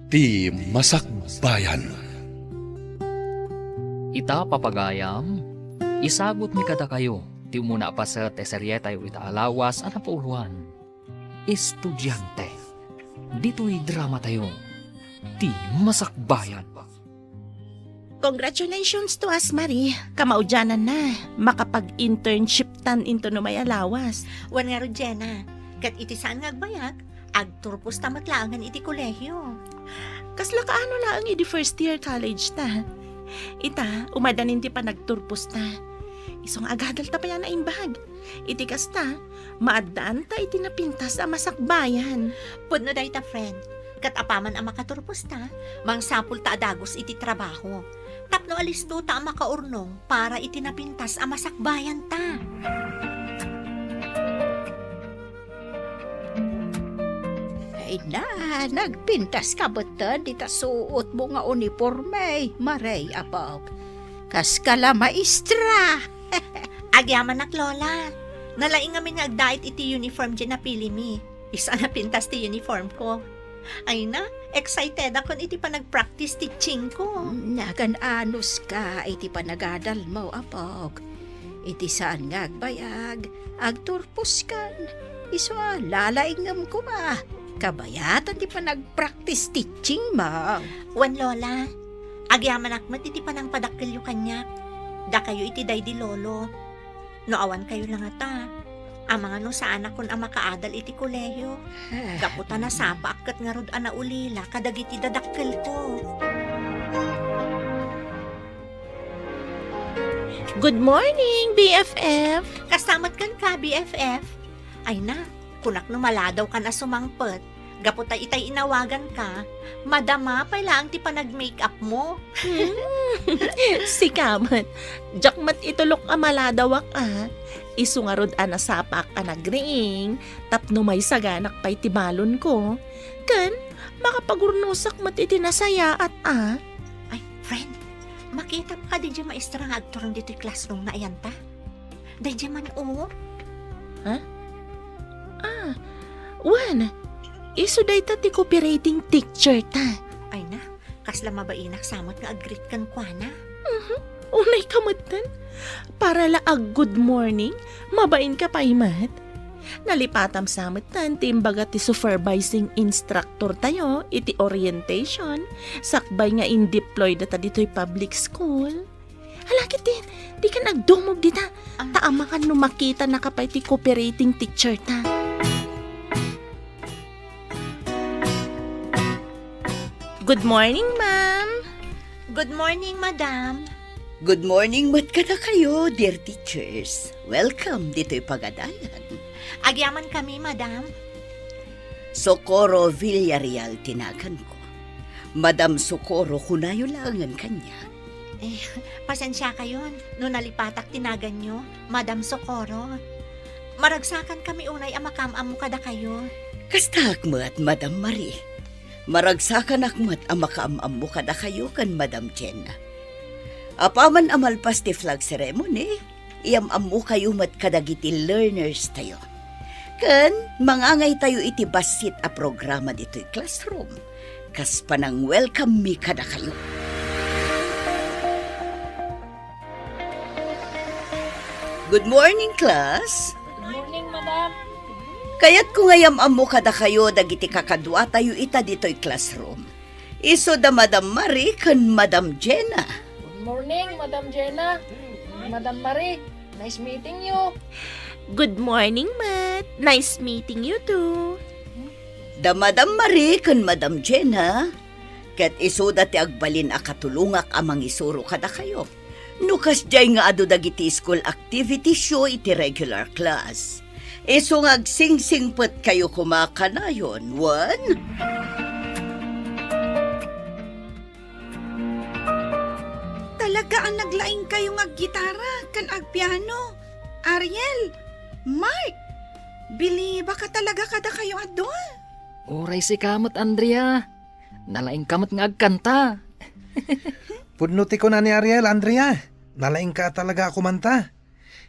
Ti Masakbayan. Ita papagayam, isagot mi kada kayo, ti umuna pa sa teseryetay ita alawas at napauluan. Estudyante, dito'y drama tayo, ti Masakbayan. Congratulations to us, Marie. Kamaudyanan na. Makapag-internship tan into no may alawas. Wan nga ro, Jenna. Kat iti saan nga agbayag, agturpos tamat laangan iti kolehyo. Kasla kaano lang iti first year college ta. Ita, umadanin ti pa nagturpos ta. Isong agadal ta pa yan na imbag. Iti kasta, maadaan ta iti napintas a masakbayan. Pudno day ta, friend. Kat apaman ang makaturpos ta, mangsapul ta adagos iti trabaho. Tapno alisto ta ang makaurnong para iti napintas ang masakbayan ta. Ay na, nagpintas ka ba ta? Di ta suot mo nga uniforme, Maray Abog. Kas kala maestra. Agyaman nak, Lola. Nalaing nga nga agdait iti uniform dyan na pili mi. Isa na pintas ti uniform ko. Ay na, excited ako iti pa nag-practice teaching ko. Nagan-anos ka, iti panagadal mo, Abog. Iti saan nga agbayag, agturpos kan. Iso lalaingam ko ma. Kabayatan di pa nag-practice teaching mo. Wan, Lola. Agyaman akmat iti pa nang padakkel yu kanyak. Da kayo iti day di lolo. No awan kayo lang ata. Ang mga no saan akon ang makaadal iti kolehiyo. Kaputa na sapa akat nga rod ana ulila kadag iti dadakkel ko. Good morning, BFF. Kastamat kan ka, BFF. Ay na, kunak no maladaw ka na sumangpet. Gaputa itay inawagan ka. Madama, pailang ti pa nag-makeup mo. Si Kamat. Jakmat itulok amaladawak Isungarod anasapak anagring. Tapno may saganak pa'y tibalon ko. Kan, makapagurnusak mat itinasaya at Ay, friend, makita pa ka di dyan maestra nga agturong dito yung classroom na ayan ta? Di dyan man Wan, iso day ta ti cooperating teacher ta. Ay na, kasla mabainak samot nga agreet kan kwa na. Unay kamatan. Para laag good morning, mabain ka pa imat. Nalipatam samatan ti imbaga ti supervising instructor tayo, iti orientation, sakbay nga in-deploy data dito'y public school. Halakit din, di ka nagdumog dita, taama ka nung makita na kapay ti cooperating teacher ta. Good morning, ma'am. Good morning, madam. Good morning, mat ka na kayo, dear teachers. Welcome dito'y pagadalan. Agyaman kami, madam. Socorro Villarreal tinagan ko. Madam Socorro, kunayo langan kanya. Pasensya kayo, no nalipatak tinagan nyo, Madam Socorro. Maragsakan kami unay ang makamam mo kada kayo. Kasta akmat, Madam Marie. Maragsakan akmat ang makaamam mo kada kayo kan Madam Jenna. Apaman amalpas ti flag ceremony, iamam mo kayo mat kadagiti learners tayo. Kan, mangangay tayo iti basit a programa dito'y classroom. Kas panang welcome me kada kayo. Good morning, class. Good morning, madam. Kaya't kung ngayam mo kada kayo dagiti kakadwa tayo ita dito'y classroom. Iso da Madam Marie kan Madam Jenna. Good morning, Madam Jenna. Madam Marie, nice meeting you. Good morning, Matt. Nice meeting you too. Da Madam Marie kan Madam Jenna. Ket iso dati agbalin a katulungak amang isuro kada kayo. Nukas jay nga adu dagiti school activity show iti regular class. Iso nga agsingsingpet kayo kumakanayon, wan? Talaga ang naglaing kayo nga gitara kan agpiano. Ariel, Mark, Billy, baka talaga kada kayo adol. Oray si Kamat, Andrea. Nalaing kamat nga agkanta. Pudnuti ko na ni Ariel, Andrea. Nalaing ka talaga ako manta.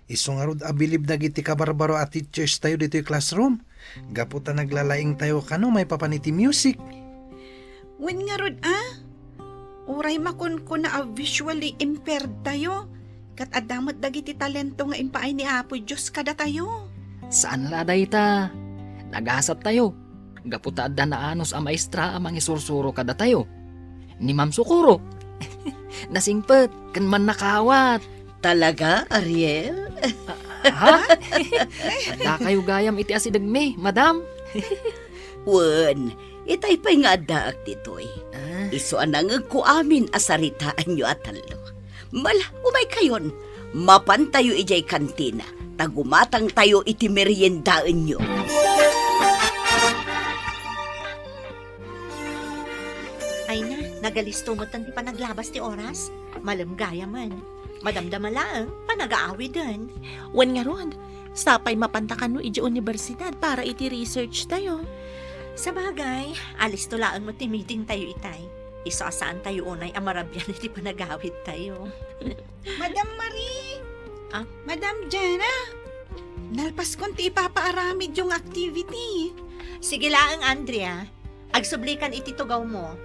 Isungarod abilib na giti kabarbaro at teachers tayo dito yung classroom. Gaputa naglalaing tayo kano may papaniti music. Wen nga rod Uray makon ko na visually impaired tayo. Kat adamot dagiti talento nga impaay ni Apo Diyos kada tayo. Saan laday ta? Nagasat tayo. Gaputa adda na anos a maestra amang isursuro kada tayo. Ni Ma'am Sukuro. Nasingpet, kan man nakawat. Talaga, Ariel? Ha? Da kayo gayam iti asidagmi, madam. Wen, itay pa'y nga daak ditoy. Iso anang ko amin asaritaan nyo atalo. Mala, umay kayon. Mapan tayo ijay kantina. Tagumatang tayo iti meriendaan nyo. Ay na, nagalisto mo tan ti panaglabas ti oras. Malamgaya man. Madamdamalaang panag-aawi din. Wan nga ron, sapay mapantakan no iji universidad para iti research tayo. Sa bagay, alis tulaan mo ti meeting tayo itay. Isaasaan tayo unay amarabyan iti panag-awid tayo. Madam Marie! Ah? Madam Jenna! Nalpas kon ti ipapaaramid yung activity. Sige laang, Andrea. Agsublikan iti tugaw mo.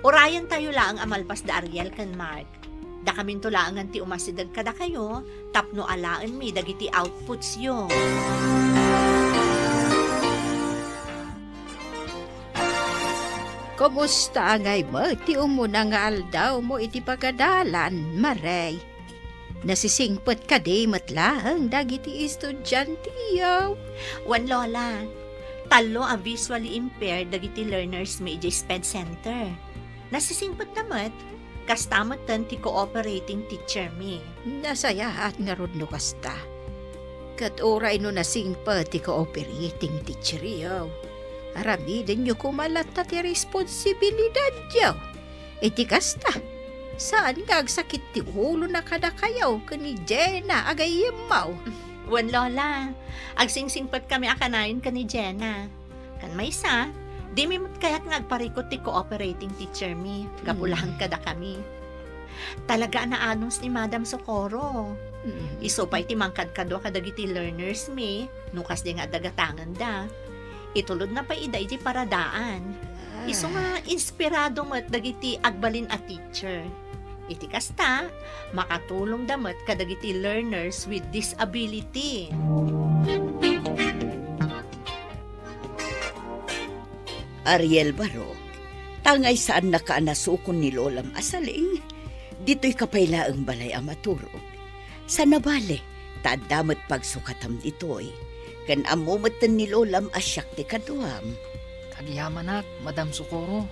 Urayan tayo laang amalpas da Ariel kan Mark. Da kamin tulaangan ti umasidag kada kayo, tapno alaan mi dagiti outputs yo. Kumusta ngay mo? Ti umuna nga aldaw mo iti pagadalan, Maray. Nasisingpot ka di matlang dagiti estudyante yaw. Wan lola, talo ang visually impaired dagiti learners may SPED Center. Nasisingpot namat, kastamot tan ti cooperating teacher mi. Nasayahat nga rod no kasta. Kat oray no nasingpot ti cooperating teacher yaw. Aramidin nyo kumalat na ti responsibilidad yaw. Iti kasta, saan nga agsakit ti ulo na kada kayaw kani Jenna agayemaw. Wan lola, agsingsingpot kami akanayon ka ni Jenna. Kan may isa, di mi kaya't nga agparikot ti cooperating teacher mi. Kapulahan kada kami. Talaga na anons ni Madam Socorro. Iso pa iti mangkadkadwa kadagiti learners mi, nukas di nga dagatangan da. Itulod na pa ida iti paradaan. Iso nga inspirado mo't dagiti agbalin a teacher. Iti kasta, makatulong damat kadagiti learners with disability. Ariel Barok, tangay saan nakaanasukon ni Lolam Asaling, dito'y kapaylaang balay ang maturog. Sa nabale, tadamat pagsukatam dito'y, kan amumatan ni Lolam asyak ti kaduam. Kagiyamanak, Madam Sukuro.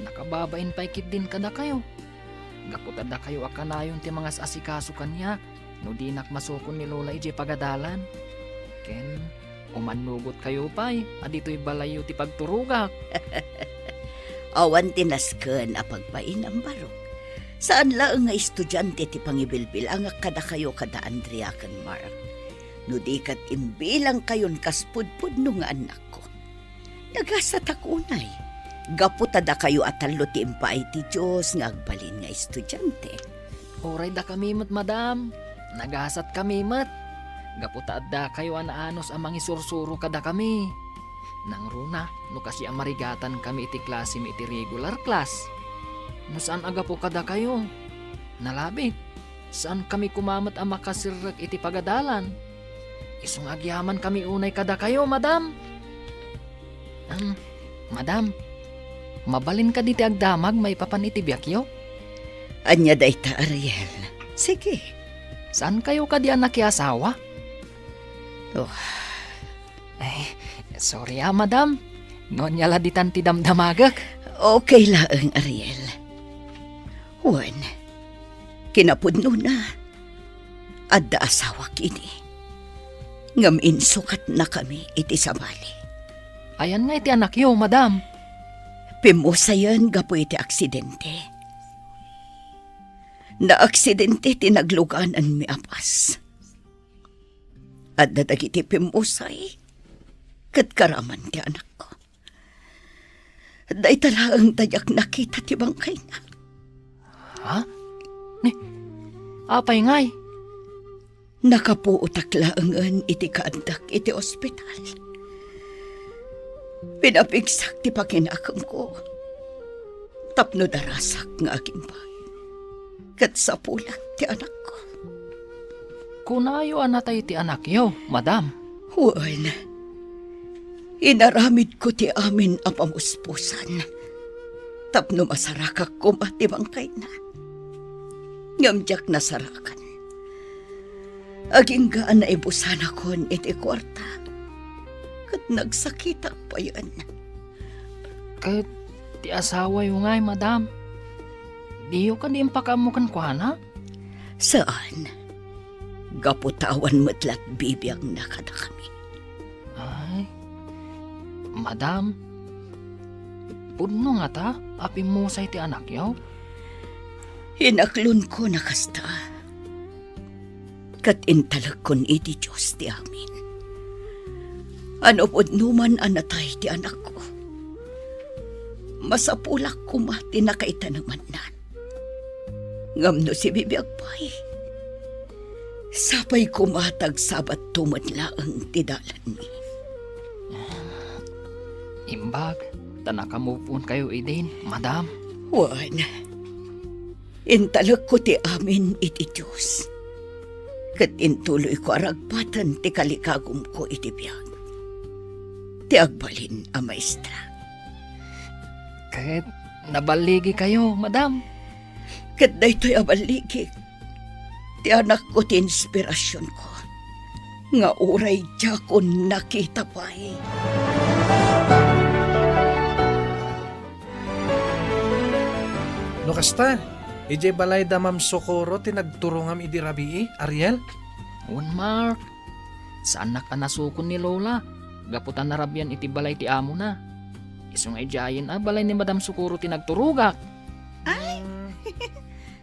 Nakababain paikit din kada kayo. Gaputada kayo akanayon ti mga asikaso kanya, no di nakmasukon ni Lola iji pagadalan. Ken, umanugot kayo pa'y, adito'y balayo ti pagturugak. Awan tinasken a pagpainam Barok. Saan laeng nga estudyante ti pangibilbil ang kada kayo kada Andrea kan Mark. No di kat imbilang kayon kaspudpud no nga anak ko. Nagasatak unay. Gaputada kayo atalo ti impaay ti Diyos nga agbalin nga estudyante. Oray da kami mat, madam. Nagasat kami mat. Gaputa da kayo anaanos amang isursuro kada kami. Nang runa, no kasi amarigatan kami iti klase mi iti regular class. No saan aga po kada kayo? Nalabit, saan kami kumamat ang makasirag iti pagadalan? Isong agyaman kami unay kada kayo, madam. Madam, mabalin ka diti agdamag may papanitibyak yo? Anya dayta Ariel. Sige. Saan kayo ka di anak asawa? Oh. Sorry madam. Ngonyala di tanti damdamagak. Okay laeng Ariel. Juan, kinapudno na. Adda asawa kini. Ngam insukat na kami iti sabali. Ayan nga iti anak yo, madam. Pimusayan gapo iti aksidente. Na aksidente tinagluganan mi apas. At dadagiti pimusay, kat karaman ti anak ko. Day talaang dayak nakita ti bangkay na. Ha? Apay ngay? Nakapuutak laangan iti kaadak iti ospital. Pinapigsak ti pakinakang ko. Tapno darasak nga aging bahay. Kat sa pulat ti anak ko. Kunayo anatay ti anak yo, madam. Huwag. Inaramid ko ti amin ang pamuspusan. Tapno masarakak ko matibangkay na. Ngamjak na sarakan. Aging gaan na ibusan akon iti kwarta. Kat nagsakitak pa yan. Kahit ti asawa yo ngay, madam. Diyo ka di pakamukan ko, na? Saan? Gaputawan matlat bibiyang nakada kami. Ay, madam. Pudno nga ta, api mo sa iti anak yaw. Hinaklon ko na kasta. Kat intalag kon iti Diyos ti amin. Ano pod numan anatay ti anak ko. Masapulak ko mati na kaitanaman nan. Ngam no si bibiyag pa'y. Sapay kumatag sabat tumadla ang tidalan ni. Imbag, tanakamupon kayo idin, madam. Juan, intalag ko ti amin iti Diyos. Kat intuloy ko aragpatan ti kalikagum ko iti biyag. Ti agbalin a maestra. Kahit nabaligi kayo, madam. Kat daytoy abaligi. Ti anak ko ti inspirasyon ko. Nga uray tiya ko nakita pa'y. No kasta, ije balay da Ma'am Socorro ti nagturungam idi rabii, Ariel? Mark, sa anak ka nasukon ni Lola. Gaputan na rabyan iti balay ti amo na. Isong ay jayin balay ni Madam Socorro ti nagturugak.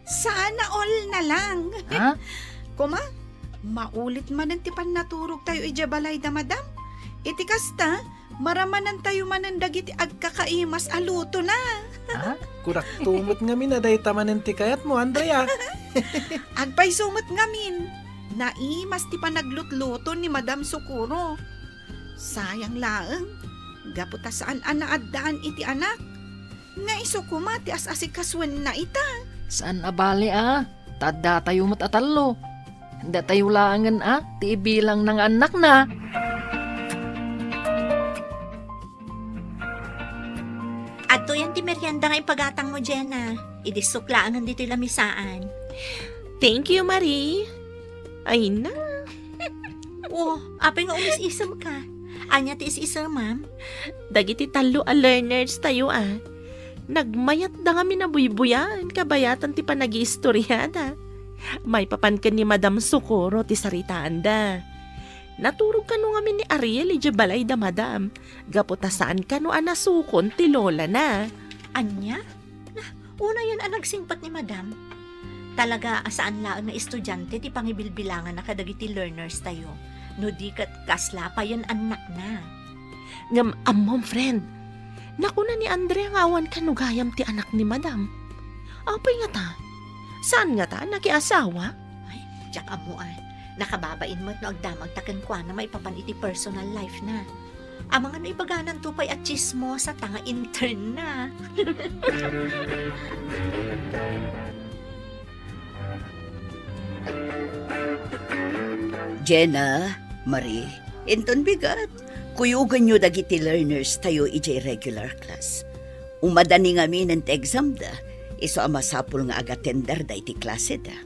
Sana all na lang. Ha? Kuma, maulit man ang tipan naturog tayo ijabalay da madam. Iti kasta, maramanan tayo manandag iti agkakaimas aluto na. Ha? Kurak tumot nga minaday tamanen ti kayat mo, Andrea. Agpay sumot ngamin. Naimas ti panaglutluto ni Madam Socorro. Sayang laeng. Gaputa saan anaadaan iti anak. Nga iso kuma ti as-asikaswan na ita. Saan abali Tadda tayo matatalo. Handa tayo langan ti ibilang ng anak na. Adto yan ti merienda nga ipagatang mo, Jenna. Idisuklaan dito lamisaan. Thank you, Marie. Ay na. Oh, apay nga umis-isam ka. Anya ti is-isam, ma'am? Dagiti talo a learners tayo Nagmayat da nga minabuybuyan, kabayatan ti panag-iistoryada. May papankan ni Madam Socorro ti saritaan da. Naturog ka no nga ni Ariel ija balay da madam. Gaputasaan ka no anasukon ti lola na. Anya? Una yan ang nagsingpat ni madam. Talaga asaan laang na estudyante ti pangibilbilangan na kadagiti learners tayo. No di kat kasla pa yan anak na. Ngam amom friend. Nakuna ni Andrea nga awan kanugayam ti anak ni madam. Apay nga ta? Saan nga ta? Nakiasawa? Ay, tiyak amo nakababain mo't no agdamag taken kwa na maipapan iti personal life na. Ang mga naibaganan tupay at chismo sa tanga intern na. Jenna, Marie, inton bigat. Kuyugan nyo dagiti learners tayo ije regular class. Umadani nga min ang exam da. Iso amasapul nga agatender da iti klase da.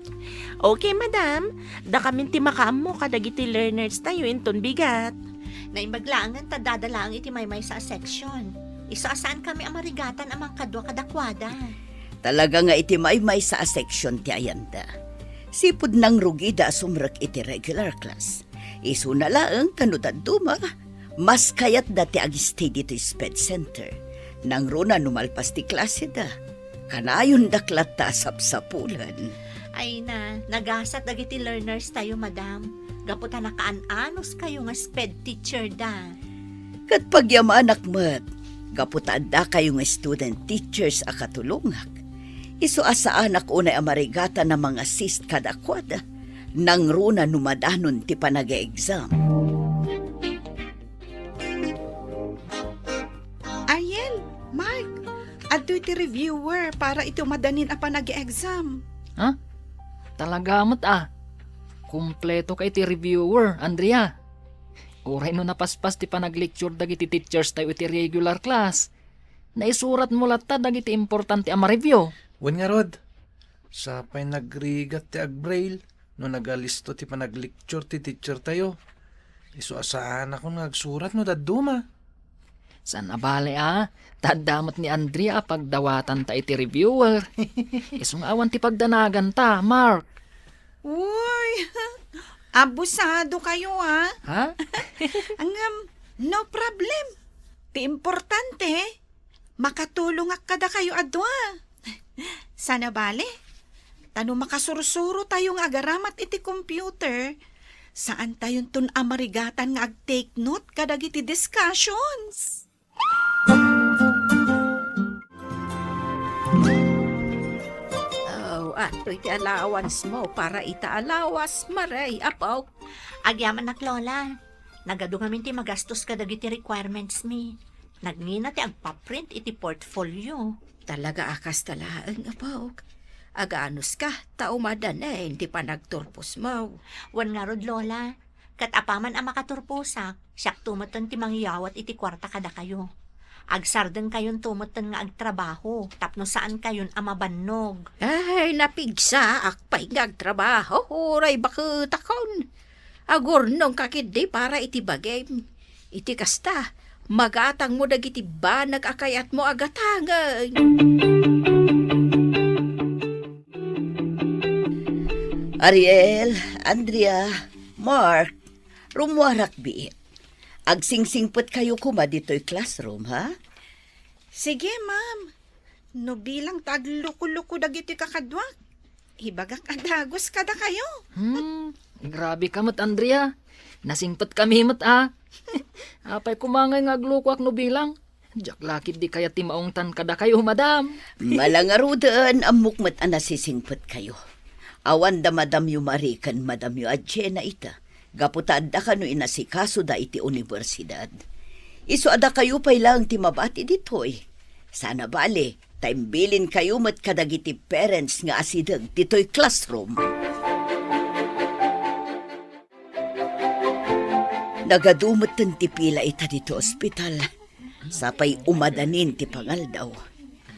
Okay, madam. Da kamin ti makaam mo kadagiti learners tayo inton bigat. Naimbaglaangan ta dadalaang iti maymay sa section. Iso asaan kami amarigatan amang kadwa kadakwada. Talaga nga iti may sa section ti ayanda. Sipud nang rugida sumrak iti regular class. Iso na laang kanudad duma. Mas kayat dati agistay dito SPED Center. Nang runa numalpas ti klase da. Kanayon daklat ta sapsapulan. Ay na, nagasat dagiti learners tayo, madam. Gaputan nakaan-anos kayo nga SPED teacher da. Kat pagyamanak mat, gaputan da kayo nga student teachers a katulungak. Iso asa anak unay amarigata na mga assist kadakwada. Nang runa numadanon ti panaga-exam. Ariel, Mark, at dito iti reviewer para ito madanin apa nag-exam. Talaga mat Kumpleto kay ti reviewer, Andrea. Uray no napaspas ti panag-lecture dagiti teachers tayo iti regular class. Naisurat mo lata dagiti importante ang ma-review. Wen nga rod, sapay nagrigat ti agbrail, no nagalisto ti panag-lecture ti teacher tayo. Isu asaan ako nagsurat no daduma. San abale tadamat ni Andrea pagdawatan ta iti reviewer. Isung awan ti pagdanagan ta, Mark. Uy, abusado kayo Ha? No problem. Ti importante, makatulong ak kada kayo adwa. Sana bale, tano makasursuro tayong agaramat iti computer, saan tayon tun amarigatan nga ag-take note kadag iti discussions. Ato iti allowance mo para itaalawas, Maray, apaw. Agyaman nak lola. Nagado ngamin ti magastos kadag iti requirements mi. Nagngina ti agpaprint iti portfolio. Talaga akas talaan, apaw. Aganos ka, taumadan hindi pa nagturpos mo. Wan nga rod lola. Kat apaman ang makaturpusak, siyak tumatan ti mangyawat iti kwarta kada kayo. Agsarden kayon tumatan nga agtrabaho, tapno saan kayon amabannog. Ay, napigsa, akpay ngagtrabaho, huray bakit akon. Agurnong kakidi para iti bagay. Iti kasta, magatang mo dagiti banag akayat mo agatangan. Ariel, Andrea, Mark, rumwarak bi. Agsingsingpot kayo kuma dito'y classroom, ha? Sige, ma'am. No bilang tagluko-luko dagiti kakadwak. Ibagak adagos kada kayo. Grabe ka mat, Andrea. Nasingpot kami mat Apay kumangay nga aglukwak no bilang. Diyak lakit di kaya timaungtan kada kayo, madam. Malangarudan ang mukmat ang nasisingpot kayo. Awan da madam yu marikan madam yu adje na ita. Gaputad da kano inasikaso da iti universidad. Isu ada kayo pa'y lang ti mabati ditoy. Sana bale, taimbilin kayo mat kadagiti parents nga asidag ditoy classroom. Nagadumot ti pila ita dito ospital. Sapay umadanin ti pangaldaw.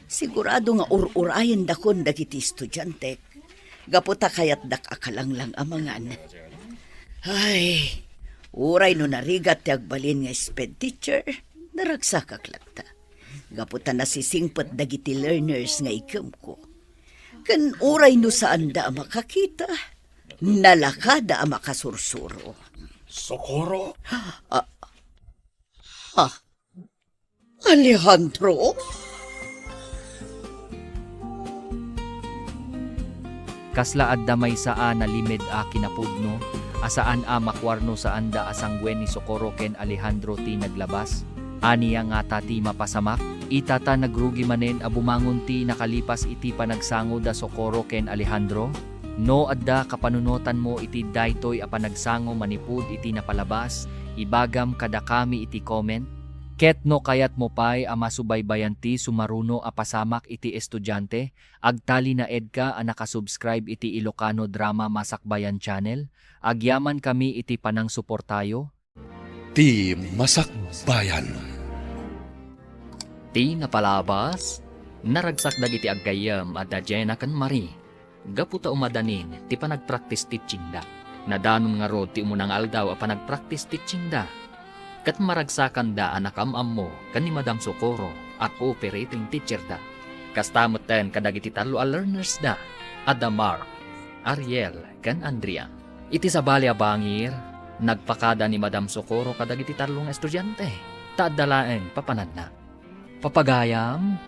Sigurado nga ur-urayan dakon dagiti estudyante. Gaputa kayat dak akalanglang amangan. Ay, uray no narigat ti agbalin nga sped teacher, naragsakak lagta. Gaputa nasisingpot dagiti learners nga ikem ko. Kan uray no saan da makakita, nalakada ang makasursuro. Socorro? Alejandro? Kasla adda may saa na limed kinapudno, asaan makwarno saan da asangwen ni Socorro ken Alejandro ti naglabas. Aniya nga tati mapasamak, itata nagrugi manen bumangon ti nakalipas iti panagsango da Socorro ken Alejandro. No adda kapanunotan mo iti daytoy panagsango manipud iti napalabas, ibagam kada kami iti comment. Ket no kayat mo pa'y masubaybayan ti sumaruno pasamak iti estudyante, agtali na edka nakasubscribe iti Ilocano Drama Masakbayan Channel, agyaman kami iti panang suportayo. Ti Masakbayan. Ti napalabas, naragsak dagiti aggayam at Jenna kan Marie. Gaputa umadanin ti panagpractice teaching da. Nadanon nga rod ti umunang aldaw panagpractice teaching da. Kat maragsakan da anakam mo kan ni Madam Socorro at cooperating teacher da. Kastamot ten kadagiti talo a learners da. Ada Mark, Ariel, kan Andrea. Iti sa balya bangir, nagpakada ni Madam Socorro kadagiti talong estudyante. Taadalaeng papanan na. Papagayam,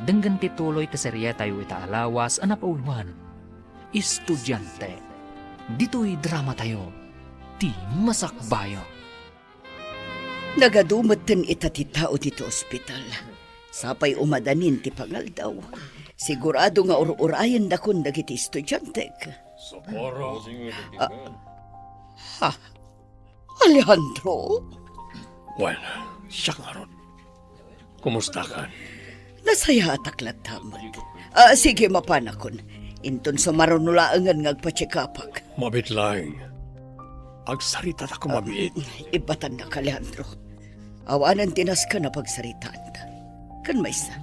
denggan tituloy ti serye tayo itaalawas anapauluan. Estudyante. Dito'y drama tayo. Ti Masakbayan. Nagadumot tin ita ti tao dito ospital. Sapay umadanin ti pangaldaw. Sigurado nga ur-urayan dakon dagiti estudyante. Socorro? Alejandro? Well, siya nga ron. Kumusta ka? Nasaya ataklat tamat. Sige mapanakon. Inton sa marunulaangan ngagpachikapak. Mabit lang. Agsarita ta ko mabit. Ibatan na ka, Leandro. Awanan tinas ka na pagsaritaan ta. Kan maysa,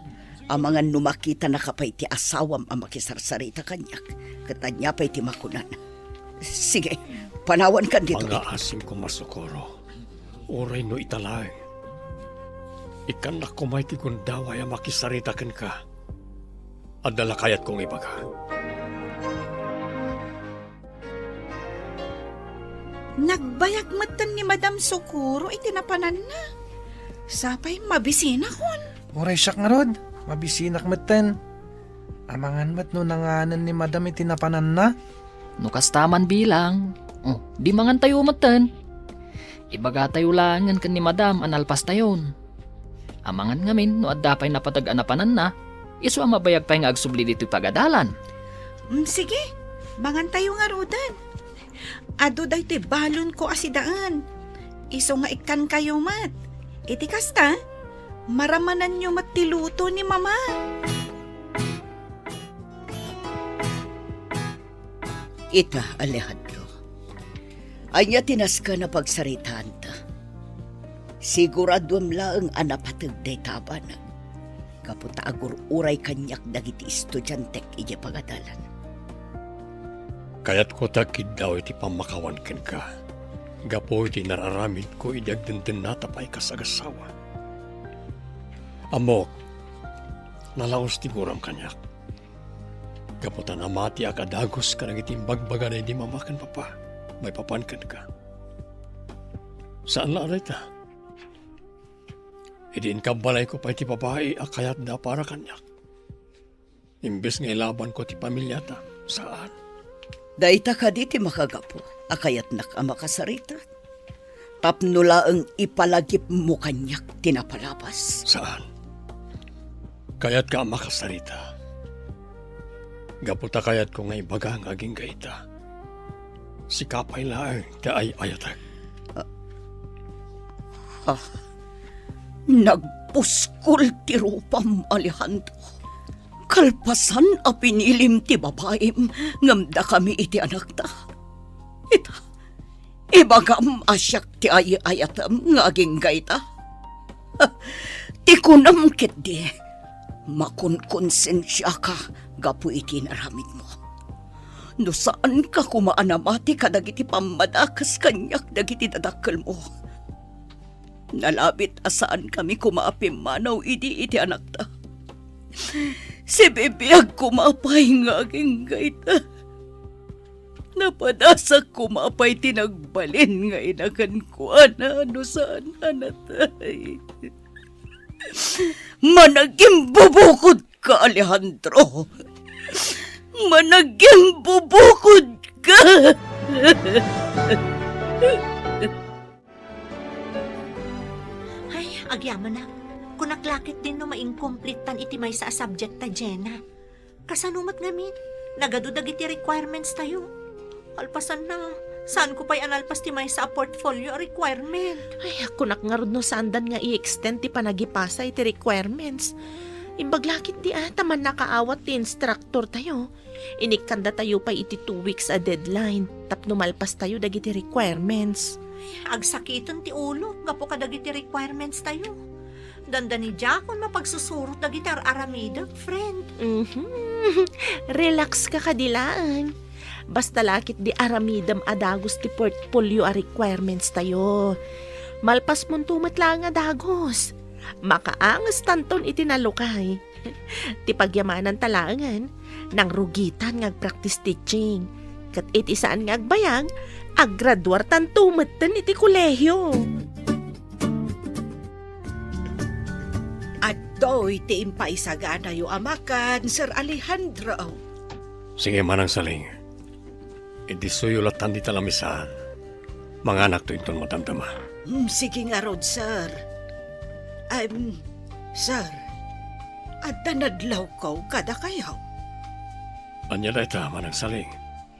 ang mga numakita na kapay ti asawam ang makisarsarita kanyak. Katanya pa'y ti makunan. Sige, panawan kan dito. Mga asim ko masokoro. Oray no italay. Ikan na kumay ti gundaway ang makisaritakan ka. Adala kayat kong ibaga. Nagbayag matan ni Madam Socorro iti napanan na. Sapay mabisina kon. Oray siyak nga rod. Mabisinak matan. Amangan mat no nanganan ni madam itinapanan na. No kastaman bilang. Di mangan tayo matan. Ibaga tayo langan kan ni madam analpas tayon. Amangan ngamin no addapay na patag-anapanan na. Isu ang mabayag pa nga agsubli dito pagadalan. Sige, mangan tayo nga rodan. Ado day ti balon ko asidaan. Iso nga ikan kayo mat. Iti kasta, maramanan nyo matiluto ni mama. Ita, Alejandro. Anya tinas ka na pagsaritaan ta. Siguraduam laang anapatag day tabanag. Kaputa agur uray kanyak dagiti estudyantek ija pagadalan. Kayat ko takid daw iti pamakawan ken ka. Gapo iti nararamin ko idagdenden natapay kasagasawa. Amok, nalaos ti guram kanyak. Kaputan amati akadagos ka nang itimbagbaga na hindi mamakan papa. May papankan ka. Saan na aray ta? Idiin ka balay ko pa iti babae akayat na para kanyak. Imbes nga ilaban ko ti pamilya ta. Saan? Daita ka diti makagapo, akayat nak ang makasarita. Tapnula ang ipalagip mo kanyak tinapalapas. Saan? Kayat ka makasarita. Gaputa kayat ko ngay baga ang aging gaita. Si kapay laang ta ay ayatag. Nagpuskol ti rupam, Alejandro. Kalpasan a pinilim ti babaem ngamda kami iti anak ta. Ibagam asyak ti ayatam nga aging gaita. Ti kunam ket di makunkonsensya ka gapu iti naramid mo. No saan ka kumaanamati kadagiti pamadakas kanyak dagiti dadakkel mo. Nalabit asaan kami kumaapim manaw iti anak ta. Si bibiyag kumapay nga aking gaita. Napadasak kumapay tinagbalin nga inakan ko ano saan anatay. Managing bubukod ka, Alejandro. Managing bubukod ka. Ay, agyaman na. Kung naklakit din no ma-incompletean iti may sa subject ta, Jenna. Kasanumat ngamin, nagadudag iti requirements tayo. Alpasan na, saan ko pa'y analpas ti may sa portfolio requirement? Ay, ako nakngarod no sandan nga i-extend ti panagipasa iti requirements. Imbaglakit di taman nakaawat ti instructor tayo. Inikanda tayo pa iti 2 weeks a deadline. Tapno malpas tayo dagiti requirements. Agsakiton ti ulo, gapo ka dagiti requirements tayo. Danda ni Jackon mapagsusurot na gitar aramidog, friend. Relax ka kadilaan. Basta lakit di aramidam adagos ti portfolio a requirements tayo. Malpas mong tumat lang adagos. Makaangas tanton itinalukay. Ti pagyamanan talangan, nang rugitan ngag practice teaching. Kat iti saan ngag bayang, aggraduar tan tumatan iti kolehyo. Adoy ti impaisagana yu amakan, Sir Alejandro. Sige manang saling. Idisuyulatan di talamisan. Mga anak to inton matamtama. Sige nga rod, Sir. Sir, adda nadlaw ko kada kayaw. Anya da ita manang saling.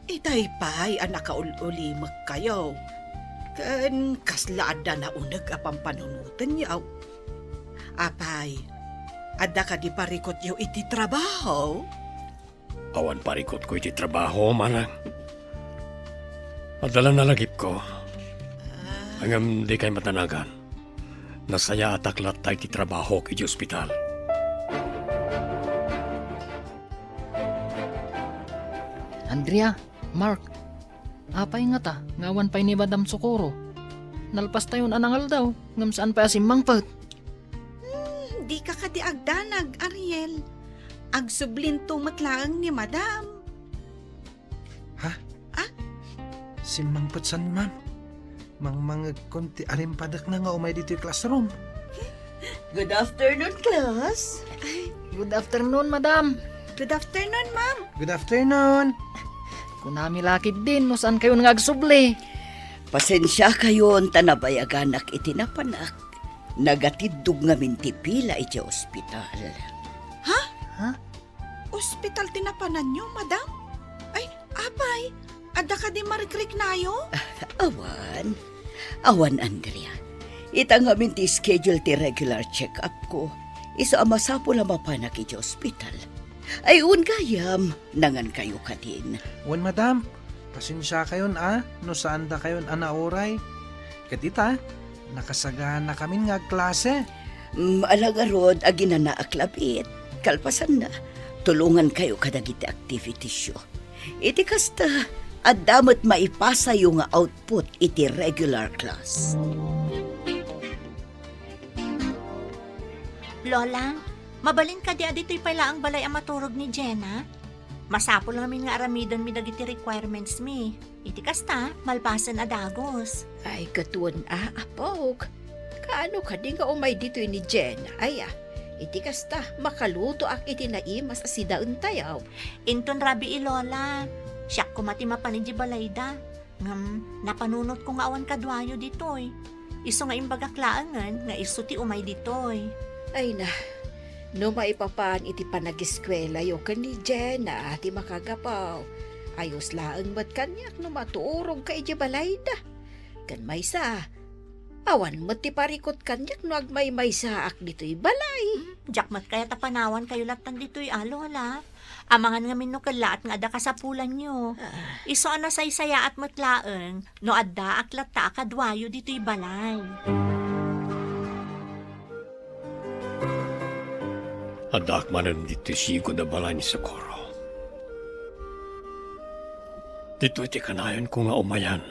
Itay pa'y anak kaululimag kayo. Kasla adda na unag apang panunutan yaw. Apay, Adda ka di parikot yu iti trabaho? Awan parikot ko iti trabaho, manang. Adala nalagip ko. Hanggang di kay matanagan. Nasaya at aklat tayo iti trabaho kiti ospital. Andrea, Mark, apay nga ta, ngawan pa'y ni Madam Socorro. Nalpas tayo anangal daw, ngam saan pa asimang pat. Di ka kadi agdanag, Ariel. Agsublinto matlaang ni Madam. Si Mang Patsan, ma'am. Mga konti arimpadak na nga umay dito yung classroom. Good afternoon, class. Good afternoon, Madam. Good afternoon, ma'am. Good afternoon. Kunami lakid din, no saan kayo nangagsuble? Pasensya kayo ang tanabayaganak itinapanak. Nagatidug nga mintipila iti ospital. Ospital tinapanan nyo, Madam? Ay, apay. Adda ka di marikrik nayo? Awan, Andrea. Ita nga minti schedule ti regular check-up ko. Iso amasapo na mapanak iti ospital. Ay gayam, nangan kayo ka din. Wan, madam. Pasensya kayon, no saan da kayon oray. Katita, nakasagana kami nga klase. Alagarod, agina na aklabit. Kalpasan na, tulungan kayo kadagiti activities yo. Iti kasta, at damat maipasa yung output iti regular class. Lola, mabalin ka di adito'y pala ang balay ang maturog ni Jenna. Masapol namin nga aramidon mi dagiti requirements mi. Iti kasta, malpasan adagos. Ay, katuan apog. Kaano ka di nga umay dito ni Jen? Ay, iti kasta, makaluto ak iti naimas asidaun tayaw. Inton rabi Lola. Siyak ko mati mapanidji balayda. Napanunot ko nga awan kadwayo ditoy. Iso nga imbaga klaangan nga iso ti umay ditoy. Ay na, no maipapaan iti panagiskwela yo kan ni Jenna ti makagapaw. Ayos laang mat kanyak no matuurog ka iti balayda. Kan maysa, awan mat ti parikot kanyak no agmay maysaak dito'y balay. Jakmat kaya tapanawan kayo latan ditoy Lola. Amangan nga minno kalaat nga adda kasapulan nyo. Iso ana saysaya at matlaeng no adda aklat ta kadwayo dito'y balay. Adak manan dito sigo da balay ni Socorro. Dito iti kanayon ko nga umayan.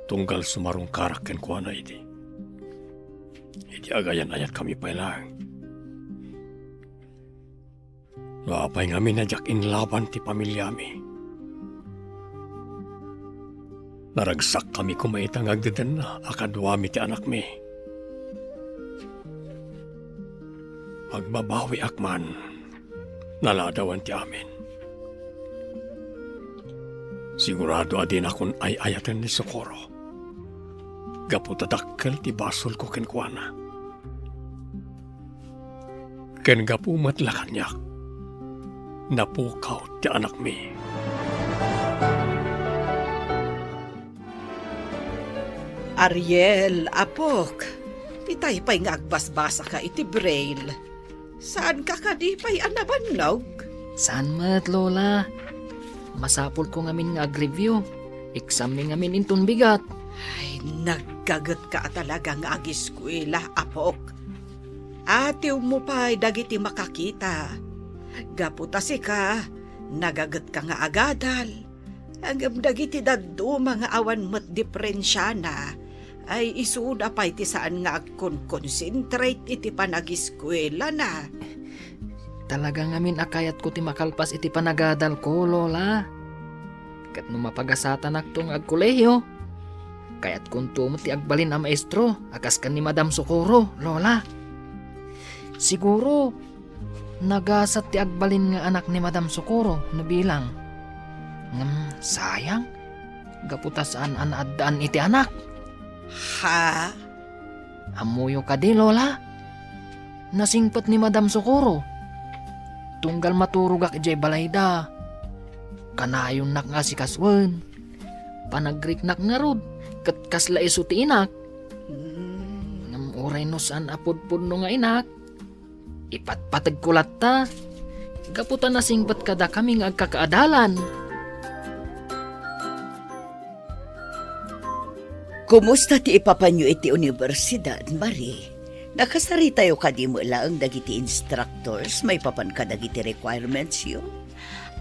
Tunggal sumarong karaken ko na iti. Iti agayan ayat kami pa lang. Naapay nga minadyak inlaban ti pamilyami. Naragsak kami kumaitang agdadan na akadwami ti anak mi. Magbabawi akman, naladawan ti amin. Sigurado adin akon ay ayatan ni Socorro. Gaputadakkel ti basol ko kenkwana. Ken gapumat lakanyak. Napukaw ti anak mi. Ariel, apok. Itay pa'y nga agbasbasa ka iti braille. Saan ka kadi pa'y anabannog? Saan mat, Lola? Masapol ko ngamin nga ag-review. Exam ni ngamin inton bigat. Ay, nagkagat ka talaga nga agiskwela, apok. Atiw mo pa'y dagiti makakita. Gaputasi ka, nagagat ka nga agadal. Hanggang dagiti daddo mga awan mat diferensya na, ay isuda pa iti saan nga agkon-concentrate iti panagiskwela na. Talaga ngamin akayat ko ti makalpas iti panagadal ko, Lola. Kat no mapagasatan akto nga agkolehiyo. Kayat kunto mo ti agbalin ang maestro, akas kan ni Madam Socorro, Lola. Siguro, nagasat ti agbalin nga anak ni Madam Socorro na bilang. Sayang, gaputasaan anaadaan iti anak. Ha? Amuyo ka di, Lola. Nasingpat ni Madam Socorro. Tunggal maturugak ijay balayda. Kanayon nak nga si Kaswan. Panagrik nak nga rod. Kat kasla iso ti inak. Ngam oray no saan apod-pod no nga inak. Ipatpatag kulat ta. Gaputan na singbat kada kaming agkakaadalan. Kumusta ti ipapanyo iti universidad, Marie? Nakasari tayo kadi mo lang dagiti instructors, may papan ka dagiti requirements yun.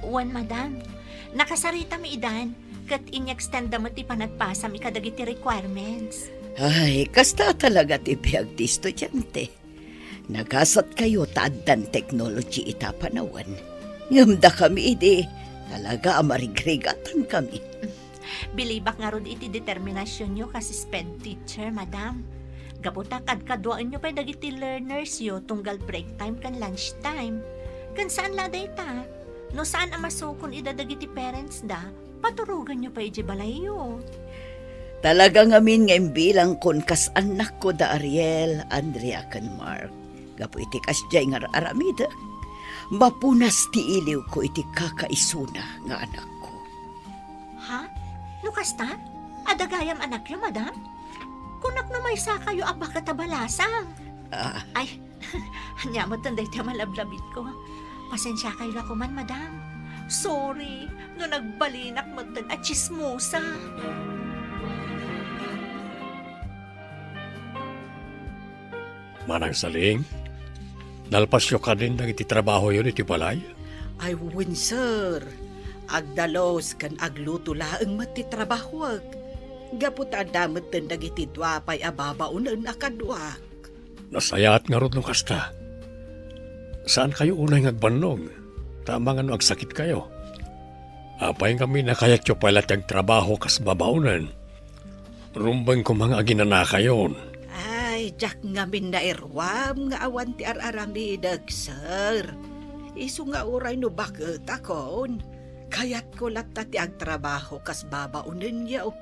Wan, madam. Nakasarita mi idan, kat in-extend mo ti panagpasa mi kadagiti requirements. Ay, kasta talaga ti biyag ti estudyante. Nagasat kayo taaddan technology itapanawan. Ngamda kami iti, talaga amarigregatan kami. Bilibak nga rod iti determinasyon nyo kasi sped teacher, madam. Gaputa kadkadwaan nyo pa dagiti learners yo tunggal break time kan lunch time. Kan saan laday ta? No saan amasukon ida dagiti parents da, paturugan nyo pa iti balay yo. Talaga ngamin ngayon bilang kon kas anak ko da Ariel, Andrea kan Mark. Gapu iti kasjay nga aramida. Mapunas ti iliw ko iti kakaisuna nga anak ko. Ha? Lukas ta? Adagayam anak yo, madam? Kunak na may sa kayo abak katabalasang. Ah, Ay, hanya mo tanday tiya malablabit ko. Pasensya kayo na kuman, madam. Sorry, no nagbalinak mo tan at chismosa. Manang saling, nalpasyo ka din dagiti trabaho yun iti balay. Ay, win, sir. Agdalos kan agluto laeng mati trabahwag. Gapot adamot ten dagiti dwapay ababaunan akadwak. Nasayaat nga ron nung kasta. Saan kayo unay ngagbannog? Tama nga no agsakit kayo. Apay kami na kayat yung pala tiyag trabaho kas babaunan. Rumbang ko mga aginana kayon. Ay, jak ngamin na irwam nga awan ti araramidag, sir. Isu nga uray no bakit akon. Kayat ko latta ti agtrabaho kas babaunan yaw.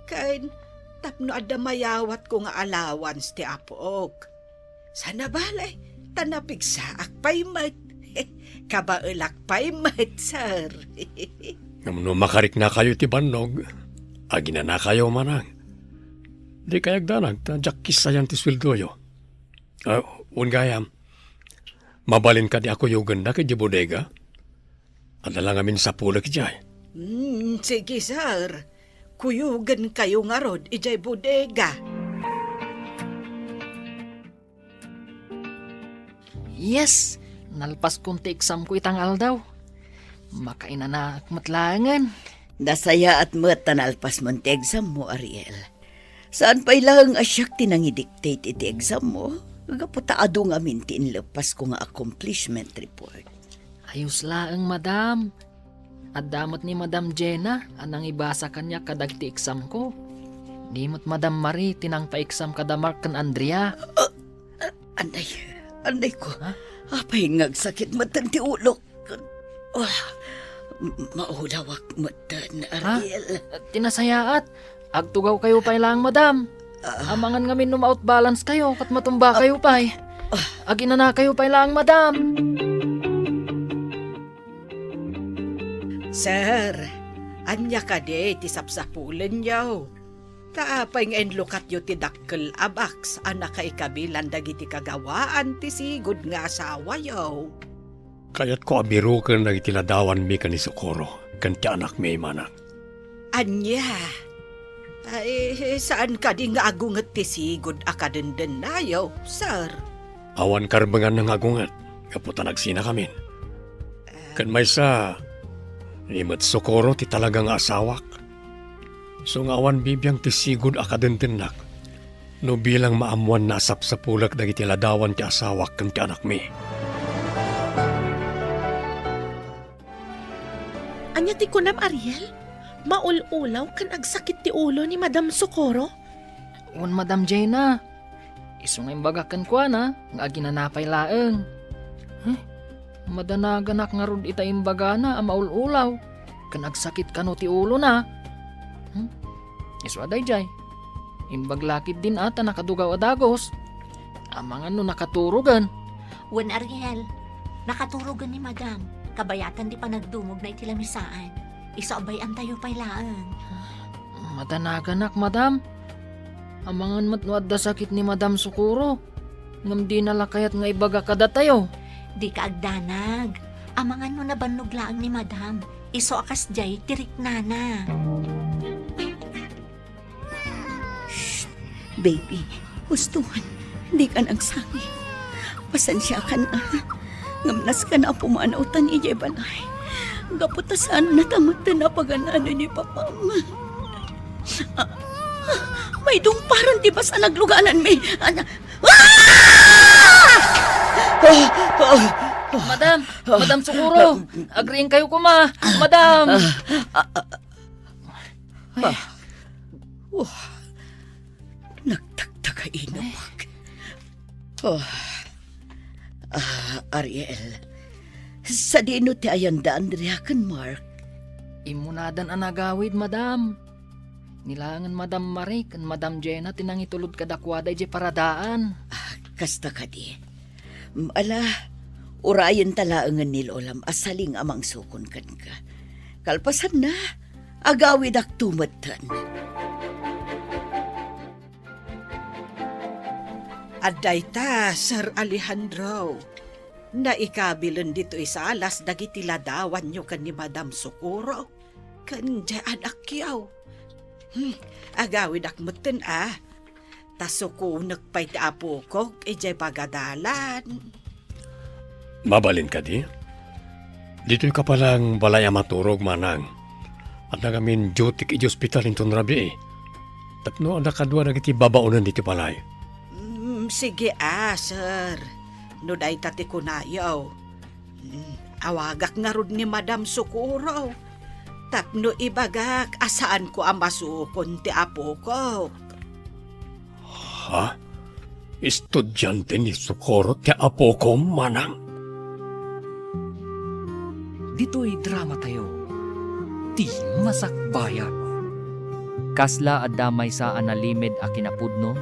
Kain, tapno adamayawat ko nga allowance ti apok. Sana balay, tanapigsa akpaymat. Kabaelak paymat, sir. No makarik na kayo ti bannog, agina na kayo manang. Di kayag danag, tadyak kisayan ti sweldo yo. Ungayam, mabalin ka di ako yung ganda kay di bodega. Adalang amin sa pulag jay. Sige, sir. Kuyugan kayo nga rod, ijay bodega. Yes, nalpas kunti exam ko itangal daw. Makaina na matlangan. Nasaya at matanalpas mo ti exam mo, Ariel. Saan pa ilang asyak tinangidictate iti exam mo? Gaputaado nga minti inlepas ko nga accomplishment report. Ayos laang, madam. At damot ni Madam Jenna, anang ibasa kanya kadagti exam ko. Nimot Madam Marie, tinang pa-exam kada Mark kan Andrea. Anday ko. Apay ngagsakit matan ti ulo. Maulawak matan, Ariel. Tinasayaat. Agtugaw kayo pa lang, madam. Amangan ngamin numaut balance kayo kat matumba kayo pa. Aginana kayo pa lang, madam. Sir, anya ka de ti sapsapulen yaw. Kaapay nga enlukat yo ti dakkel abaks anak ka ikabilan dagiti kagawaan ti sigud nga asawa yaw. Kayat ko abiro ka na itiladawan mi ka ni Socorro, kan ti anak may manak. Anya? Ay, saan ka di nga agungat ti sigud akadenden na yaw, sir? Awan karbangan ng agungat, kaputa nagsina kamin. Kan may sa, nimat Socorro ti talagang asawak. So nga awan bibiyang ti sigud akadentenak, no bilang maamuan na asap sa pulak dagiti ladawan ti asawak kan ti anak mi. Anya ti kunam, Ariel? Maululaw kan agsakit ti ulo ni Madam Socorro? Un Madam Jenna. Iso nga imbagakan ko na, nga aginanapay laeng. Madanaganak nga rod ita imbaga na, maululaw. Kan agsakit ka no ti ulo na. Iso aday jay. Imbaglakid din ata nakadugaw adagos. Amangan no nakaturugan. Wan, Ariel, nakaturugan ni madam. Kabayatan di pa nagdumog na itilamisaan. Isabayan tayo pailaan. Madanaganak, madam. Amangan matnuad da sakit ni Madam Socorro. Ngam di nalakayat nga ibaga kada tayo. Di ka agdanag. Amangan no na banuglaang ni madam. Iso akas jay tirik nana. Baby, gustuhan. Hindi ka nang sangi. Pasensya ka na. Ngamnas ka na pumanautan ni Jebanay. Gaputasan na tamad na paganano ni Papa. May dungparan di ba sa naglugalan may... Madam Sukuro, agreeing kayo kuma. Madam! Nagtagtagainomag. Ariel, sa dino ti ayanda Andrea kan Mark. Imunadan ang nagawid, madam. Nilangan Madam Marie kan Madam Jenna tinangitulod kadakwada ije paradaan. Kasta ka di. Ala, urayan talaangan ni Lolam asaling amang sukon kan ka. Kalpasan na, agawid ak tumatan. Aday ta, Sir Alejandro. Naikabilan dito isalas dagiti ladawan nyo kan ni Madam Socorro. Kan di anak yaw. Agawid akmutin Tasuko nagpay ti apo ko, ijay pagadalan. Mabalin ka di? Dito'y ka palang balay maturog manang. At nagamin duty iti hospital inton rabi Tapno ada kadwa nagiti babaunan dito balay. Sige sir. No day tati ko na yaw. Awagak nga rod ni Madam Socorro. Tapno ibagak asaan ko ang masukon ti apo ko. Ha? Estudyante ni Socorro ti apo ko manang. Dito'y drama tayo. Ti masakbayan. Kasla at damay sa analimid a kinapudno,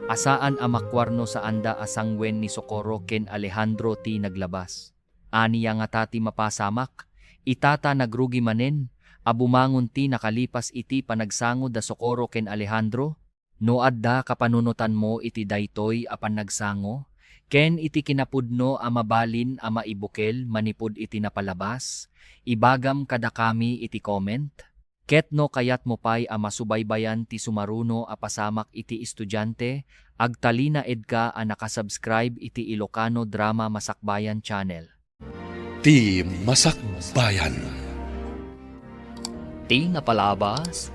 asaan a makwarno sa anda asangwen ni Socorro ken Alejandro ti naglabas. Aniya nga tati mapasamak, itata nagrugi manen, abumangon ti nakalipas iti panagsangod da Socorro ken Alejandro, no adda kapanunutan mo iti daytoy apan nagsango, ken iti kinapudno a mabalin a maibukel manipud iti napalabas, ibagam kada kami iti comment, ket no kayat mo pay a masubaybayan ti sumaruno a pasamak iti estudyante, agtalina edka a nakasubscribe iti Ilocano Drama Masakbayan Channel. Ti Masakbayan. Ti napalabas,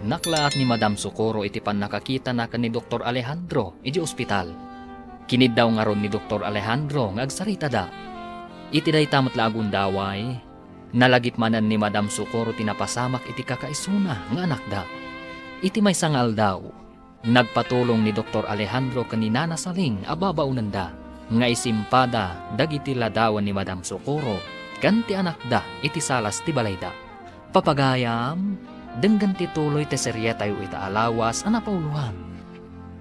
naklaat ni Madam Socorro iti pan nakakita na ni Dr. Alejandro iti ospital. Kinid daw nga ron ni Dr. Alejandro nga agsarita da. Iti day tamat lagun daway, nalagip manan ni Madam Socorro tinapasamak iti kakaisuna nga anak da. Iti may sangal daw, nagpatulong ni Dr. Alejandro kanina nasaling ababaunan da, nga isimpada dagiti ladawan ni Madam Socorro, kanti anak da iti salas ti balay da. Papagayam, denggan ti tuloy ti serye tayo ita alawas ana pauluhan.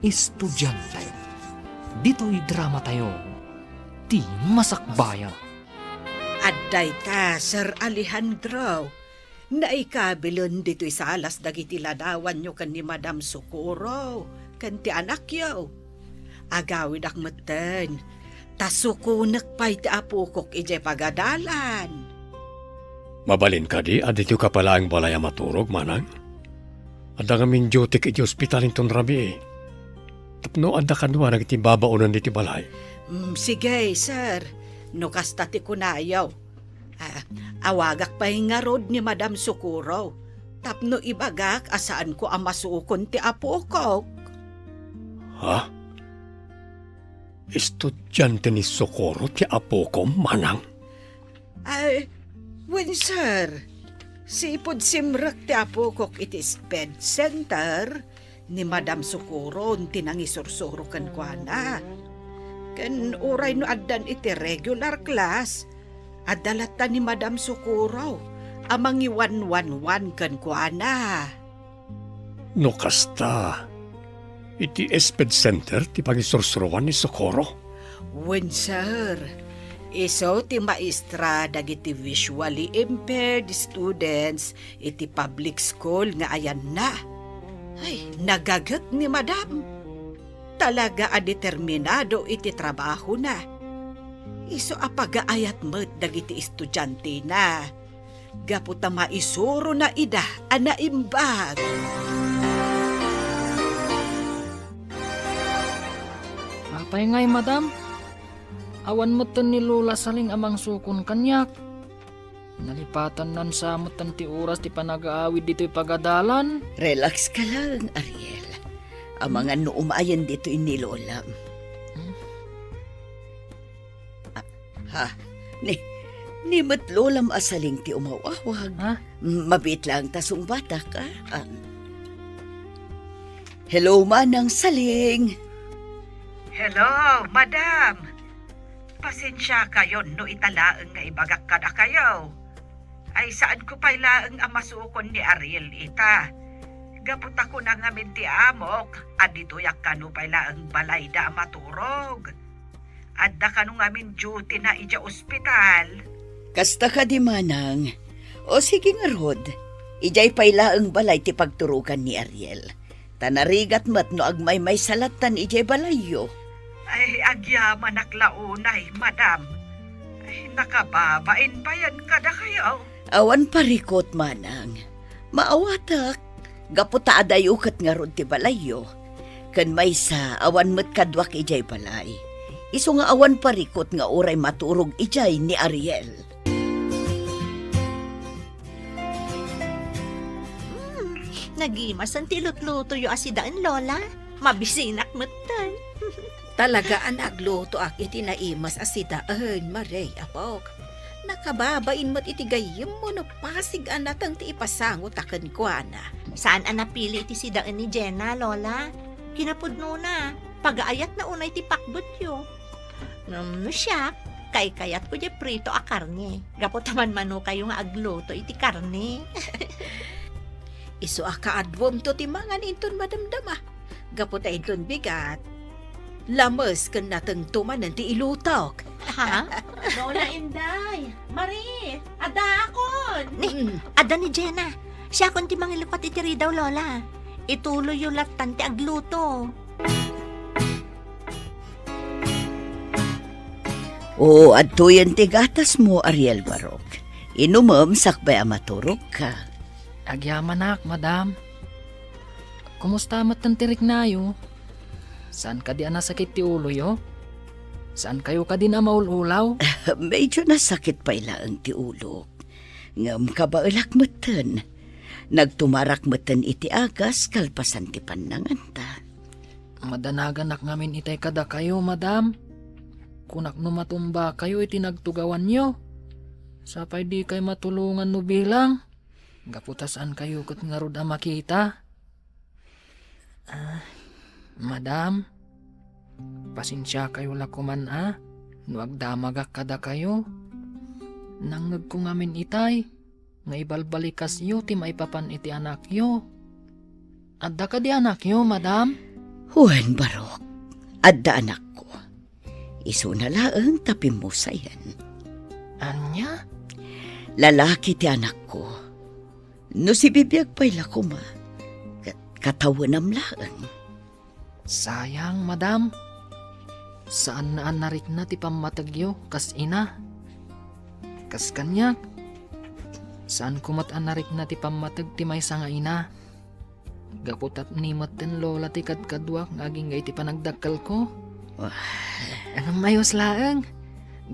Estudyante. Dito'y drama tayo. Ti masakbayan. Aday ta, Sir Alejandro. Naikabilon dito'y salas dagiti ladawan nyo kan ni Madam Socorro, kan ti anak yaw. Agawid akmeten, tasukunak pa'y ti apukok ije pagadalan. Mabalin ka di, adito ka pala ang balay maturog manang. Adda ngamin duty iti hospital inton rabi Tapno adda kadwa nagiti babaunan diti balay. Sige, sir. No kasta ti kunayaw. Awagak pa'y nga rod ni Madam Socorro. Tapno ibagak asaan ko ang masukon ti apo ko. Ha? Estudyante ni Socorro ti apo ko manang? Wen sir, sipod simrak ti apo ko iti sped center ni Madam Socorro tinangisursuro kan kuana. Kan uray no addan iti regular class, adalata ni Madam Socorro amangi 111 kan kuana. No kasta, iti Esped Center ti pangisursuruan ni Socorro? Wen sir, iso ti maestra dagiti visually impaired students iti public school nga ayan na. Ay, nagagat ni Madam. Talaga a determinado iti trabaho na. Iso a pagaayat met dagiti estudyante na. Gaputa maisuro na ida a naimbag. Apay ngay, madam. Awan mo ni Lola saling amang sukon kanyak. Nalipatan nan samot ti oras ti panag-aawid dito'y pagadalan. Relax ka lang, Ariel. Ang mga nuumayan dito ni Lola. Ha? Ni mat Lolam asaling ti umawawag. Ha? Mabit lang tasong bata ka. Hello, Manang Saling. Hello, madam. Pasensya kayo no italaang nga ibagak ka na kayo. Ay saan ko pa'y laang ang masukon ni Ariel ita. Gapot ako na nga minti amok, adito yak kanu pa'y laang balay da maturog. Adda kanu nga min duty na ija ospital. Kasta ka di, Manang. O sige nga, Rod. Ijay pailaang balay ti pagturukan ni Ariel. Tanarigat mat no agmay may salatan ijay balayo. Ay agyaman naklaunay, madam. Ay nakababain pa yan kada kayo. Awan parikot, Manang. Maawatak. Gaputa adayukat nga Rod ti balayo. Kan may sa awan mat kadwak ijay balay. Iso nga awan parikot nga oray maturog ijay ni Ariel. Nagimas ang tilutluto yung asidaan, Lola. Mabisinak matan. Talaga ang agluto ak iti naimas asidaan, Maray apok. Nakababain mo't itigayim mo no pasig anatang ti ipasangot akan kwa na. Saan ang napili iti sidaan ni Jenna, Lola? Kinapudno na. Pag-aayat na unay ti pakbot yo. No siya, kay-kayat ko di prito a karne. Gapotaman mano kayo nga agluto iti karne. Iso akaadwom to ti mangan inton madamdama. Gapota inton bigat. Lamas kan natang tumanan ti ilutok. Ha? Lola Inday, Marie, ada akon. Ada ni Jenna. Siya kon ti mangilupat iti daw, Lola. Ituloy yung latan ti agluto. O, adto yan ti gatas mo, Ariel Barok. Inumam sakbay maturog ka. Agyaman madam. Kumusta matan tirik nayo? Saan ka di nasakit ti ulo yo? Saan kayo ka di na maululaw? Medyo nasakit pa ilang ti ulo. Ngam kabailak matan. Nagtumarak matan iti agas kalpasan ti pananganta. Madanagan ngamin itay kada kayo, madam. Kunak no matumba kayo iti nagtugawan nyo. Sapay di kay matulungan no bilang. Gaputasaan kayo kat nga rod ang makita. Madam, pasensya kayo lakuman no agdamagak kada kayo. Nangag ko ngamin itay, nga ibalbalikas yo ti maipapan iti anak yo. Adda ka di anak yo, madam? Juan Barok, adda anak ko. Iso na laang tapim mo sayan. Anya? Lalaki ti anak ko. No si bibiyag pa'y lakuma. Katawan laang. Sayang, madam. Saan na narik na ti pamatagyo, kas ina? Kas kanyak? Saan kumat narik na ti pamatag ti may nga ina? Gaputat nimat ten lola ti kadkadwak ngaging gay ti panagdakkel ko. Anong mayos laang?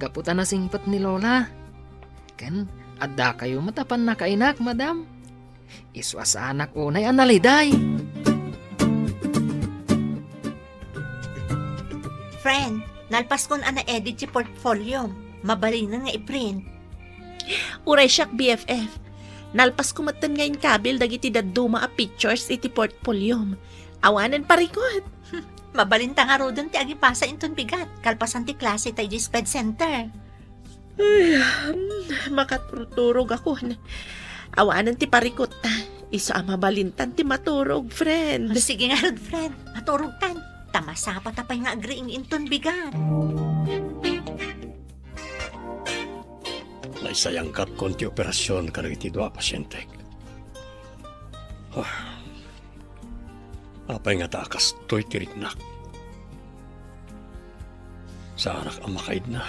Gaputan na singpat ni lola. Ken, adda kayo matapan na kainak, madam. Iswa sa anak unay analiday. Friend, nalpas kon ana edit si portfolio. Mabalin na nga i-print. Uray siyak BFF. Nalpas kumatan ngayon kabil dagiti daduma a pictures iti portfolio. Awanan parikot. Mabalin ta nga rodon ti agipasa inton bigat. Kalpasan ti klase tayo di sped center. Makaturog ako. Awanan ti parikot ta. Iso ang mabalintan ti maturog, friend. Sige nga rod, friend. Maturog kan. Tamasapa tapay nga agreeing inton bigat. Naisayang kat konti operasyon karagiti dua pasyente. Apay nga takas to'y tiriknak. sa anak ang makaid na.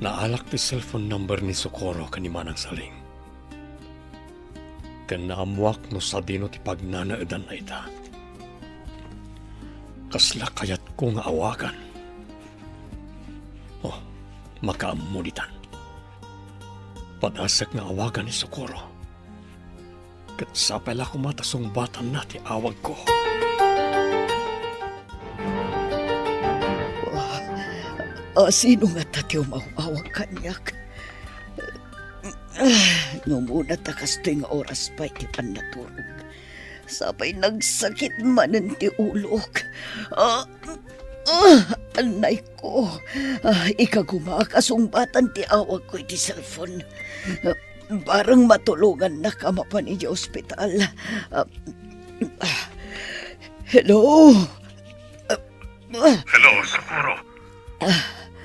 Naalak ti cellphone number ni Socorro kanimanang saling. Kan naamuak no sa dino ti pagnanaadan na ita. Kasla kayat ko nga awakan. Oh, makaamulitan. Padasak nga awagan ni Socorro. Kat sapay la kumatasong batan na ti awag ko. Sino nga tatiyo mauawag kanyak? Nung una takas tuwing oras pa iti pannaturog. Sabay nagsakit manan ti ulok. Anay ko. Ikagumakasumbatan ti awag ko iti cellphone. Parang matulungan na kama pa ni ospital. Hello? Hello, Socorro.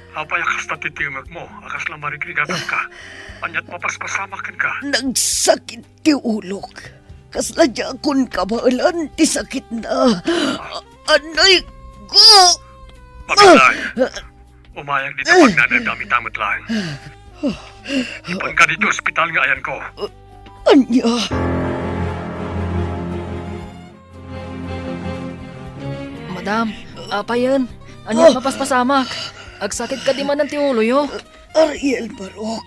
Apay akas na titimat mo, akas lang marigligatan ka. Anyat mapaspasamakan ka. Nagsakit ti ulok. Kasladya akong kabalan ti sakit na. Anay ko! Pagkalay, umayag dito pag nanadami-tamot lang. Ipan ka dito, ospital nga ayan ko. Anya? Madam, apayan. Anya mapaspasamak. Agsakit ka di man ng tiulo yo. Ariel Barok.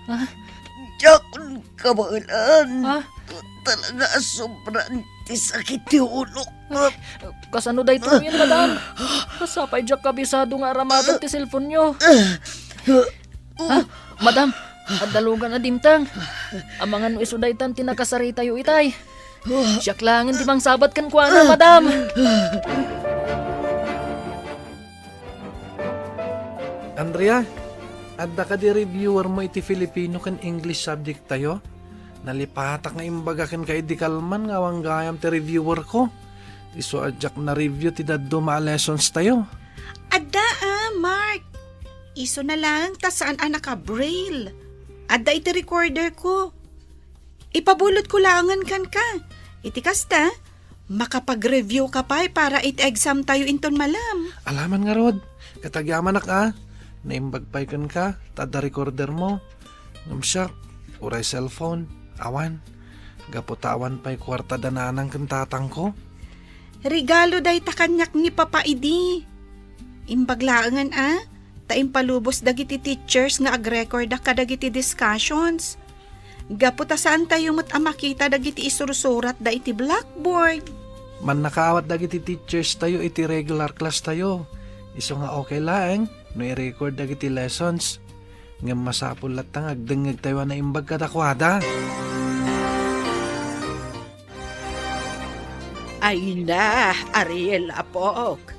Jakon kabalan. Talaga sobrang ti sakit ti ulok. Kasano day to yan, madam? Kasapay jak kabisado nga aramadan ti cellphone nyo. Madam, adalugan na dimtang. Amangan no isudaytan tinakasari tayo itay. Siyak langin di bang sabat kan kuana, madam. Andrea, adda ka di reviewer mo iti Filipino kan English subject tayo? Nalipatak nga imbaga kan ka di kalman nga wang gayam ti reviewer ko. Iso adjak na review ti daddo maa lessons tayo. Adda Mark. Iso na lang ta saan anak ka braille. Adda iti recorder ko. Ipabulot ko langan kan ka. Iti kasta, makapag-review ka pa para it-exam tayo inton malam. Alaman nga rod, katagyaman ka. Naimbagpay kan ka, tada recorder mo. Ngamsyak, uray cellphone, awan. Gaputawan pa'y kwarta dananang kantatang ko. Regalo day ta kanyak ni Papa Idi. Imbaglaangan taimpalubos dagiti teachers nga ag-record kadagiti discussions. Gaputa saan tayo makita dagiti isursurat da iti blackboard. Man nakaawat dagiti teachers tayo iti regular class tayo. Iso nga okay lang, no i-record dagiti lessons. Nga masapul latang agdengag tayo na imbag katakwada. Ay na, Ariel Apok.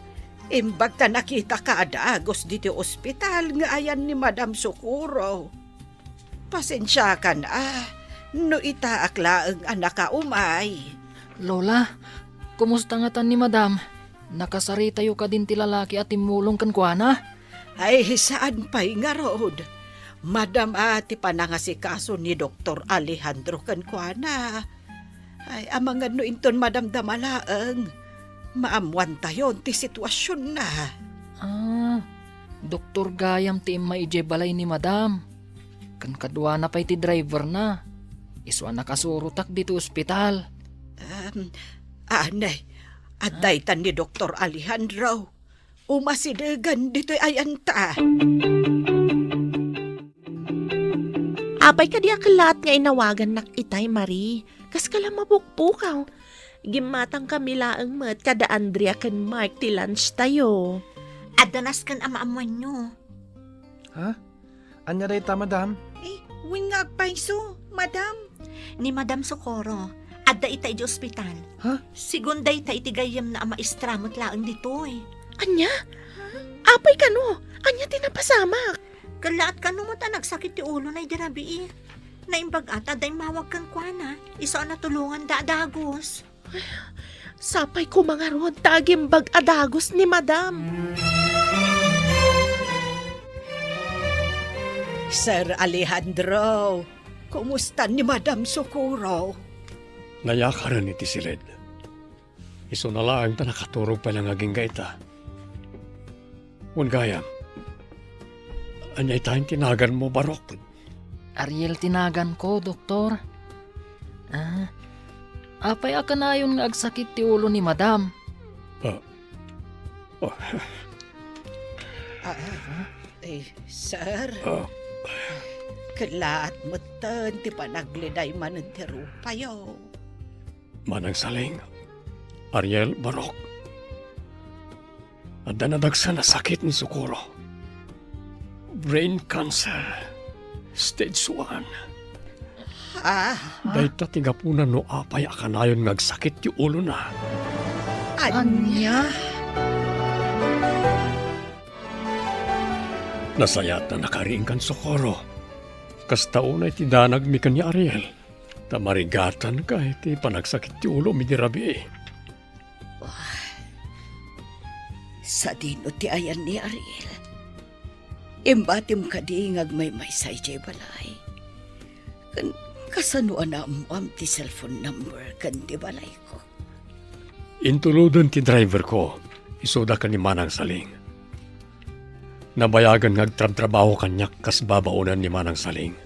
Imbag ta nakita ka adagos dito ospital nga ayan ni Madam Socorro. Pasensya ka na, no itaakla ang anak ka umay. Lola, kumusta nga tan ni madam? Nakasari tayo ka din ti lalaki at timulong kan kuana? Ay, saan pa'y nga rod? Madam ati panangasikaso ni Dr. Alejandro Cancuana. Ay, amangan no inton Madam Damalaang. Maamuan tayo ti sitwasyon na. Doktor Gayam ti maije balay ni madam. Kan kadwa na pa'y ti driver na. Iswa nakasurutak dito ospital. Anay, adaytan ni Dr. Alejandro. Umasidegan dito'y ayanta. Apay ka di akalat nga inawagan nak itay, Marie. Kas ka lang mabukpukaw. Gimatang kami laang mat kada Andrea kan Mark ti lunch tayo. Adanas kan amaamuan nyo. Ha? Anya day ta, madam? Wingag paiso, Madam. Ni Madam Socorro, adda ita iti ospital. Ha? Sigunday ta iti gayam na amaestramot laang ditoy. Anya? Apay ka no? Anya tinapasamak? Kalaat ka mo ta nagsakit ti ulo na idirabi Naimbag at aday mawag kang kuana. Iso na tulungan da adagos. Sapay ko mga rod, tagimbag adagos ni Madam. Sir Alejandro, kumusta ni Madam Socorro? Nayakaran iti si Red. Iso na lang ta nakaturog pa lang aging gaita. Wan gayam. Anyay tayong tinagan mo, Barok. Ariel tinagan ko, doktor. Apay akanayon nga agsakit ti ulo ni madam. Sir, kalaat mo tan, ti panagliday man ang tirupayo. Manang saling. Ariel, Barok. At nadagsa na sakit ni Socorro. Brain cancer. Stage 1. Dahil tatigapunan no apay akanayon ngagsakit ti ulo na. Anya? Nasayat na nakariing kan Socorro. Kastaon ay tidanag mi kanya Ariel. Tamarigatan ka iti panagsakit ti ulo mi di rabi. Sa dino ti ayan ni Ariel. Imbatim ka di ngagmay say jay balay. Kasanuan na am ti cellphone number kan di balay ko. Intuludon ti driver ko. Isoda ka ni Manang Saling. Nabayagan ngagtrabaho kanyak kas babaunan ni Manang Saling.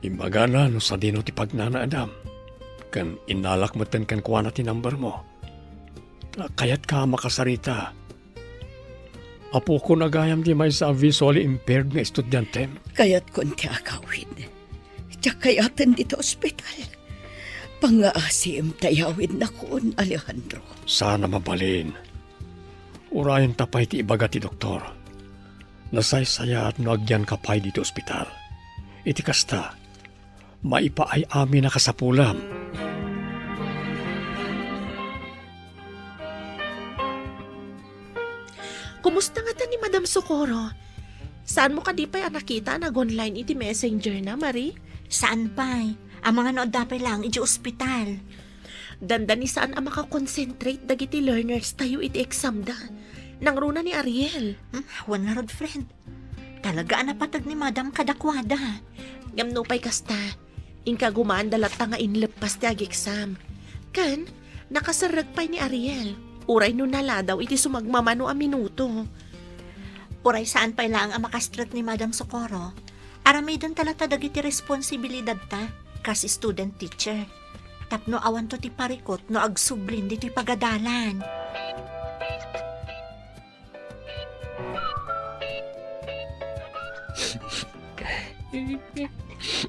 Imbaga na no sa dino ti pagnana Adam. Kan inalak mo kan kuha na ti number mo. Kaya't ka makasarita. Apo ko nagayam di may sa visually impaired nga estudyante. Kaya't konti akawid. Tiyak kayatan dito ospital. Pangaasim tayawid na kun, Alejandro. Sana mabalin. Urayan tapay ti ibaga ti doktor. Nasaysaya at noagyan kapay dito ospital. Iti kasta, maipaay amin na kasapulam. Kumusta nga ta ni Madam Socorro? Saan mo ka di pa nakita nag-online iti messenger na, Marie? Saan pa? Ang mga nood dapay lang, iti ospital. Dandan ni saan ang makakonsentrate dagiti learners tayo iti exam da. Nang runa ni Ariel. Wan nga rod, friend. Talaga napatag ni Madam kadakwada. Ngamnupay kasta. Inka gumaan dalat nga inlepas ti ag-exam. Kan, nakasaragpay ni Ariel. Uray no nala daw iti sumagmamano a minuto. Uray saan pa lang ang makastrat ni Madam Socorro. Aramay doon talata dagiti responsibilidad ta, kas student teacher. Tapno awan to ti parikot no agsublin dito pagadalan.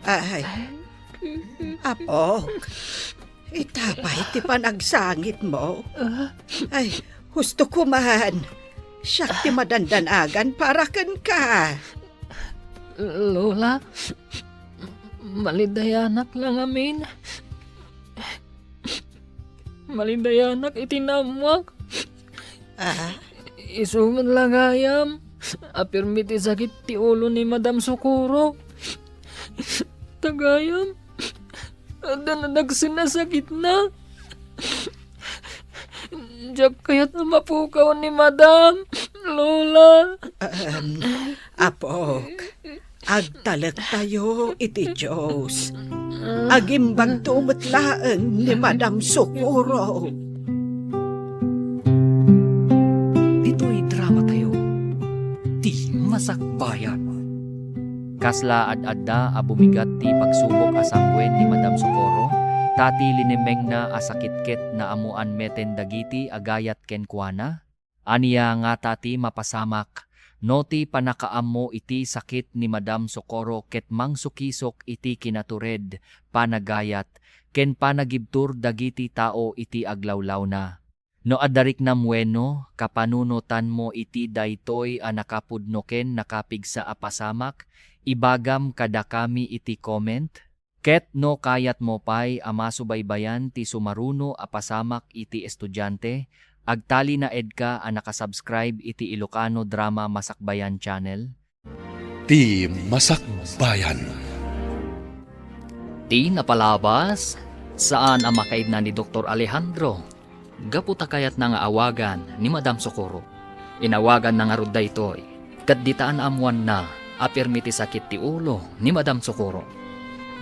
Ay, apok. Itapay ti panagsangit mo. Ay, husto ko man. Siya ti madandanagan para kan ka. Lola, malidayanak lang amin. Malidayanak itinamwak. Isuman lang ayam. Apirmi ti sakit ti ulo ni Madam Socorro. Tagayam. Ada na nagsinasakit na. Diyak kaya't na mapukaw ni Madam. Lola. Apok, agtalak tayo iti Diyos. Agimbang tumutlaan ni Madam Socorro. Dito'y drama tayo. Di masakbayan. Kasla ad-adda a bumigat ti pagsubok asangwen ni Madam Socorro, tati linimeng na asakitket na amuan meten dagiti agayat kenkwana. Aniya nga tati mapasamak, no ti panakaammo iti sakit ni Madam Socorro ket mangsukisok iti kinatured, panagayat, ken panagibtur dagiti tao iti aglawlaw na. No adarik na mweno, kapanunutan mo iti daytoy a nakapudnoken nakapigsa a pasamak, ibagam kada kami iti comment. Ket no kayat mo pay amasubaybayan ti sumaruno a pasamak iti estudyante, agtali na edka a nakasubscribe iti Ilocano Drama Masakbayan Channel. Ti Masakbayan. Ti napalabas, saan ang makaid na ni Dr. Alejandro? Gaputa kayat na nga awagan ni Madam Socorro. Inawagan na nga rod daytoy, kat ditaan amuan na apirmi ti sakit ti ulo ni Madam Socorro.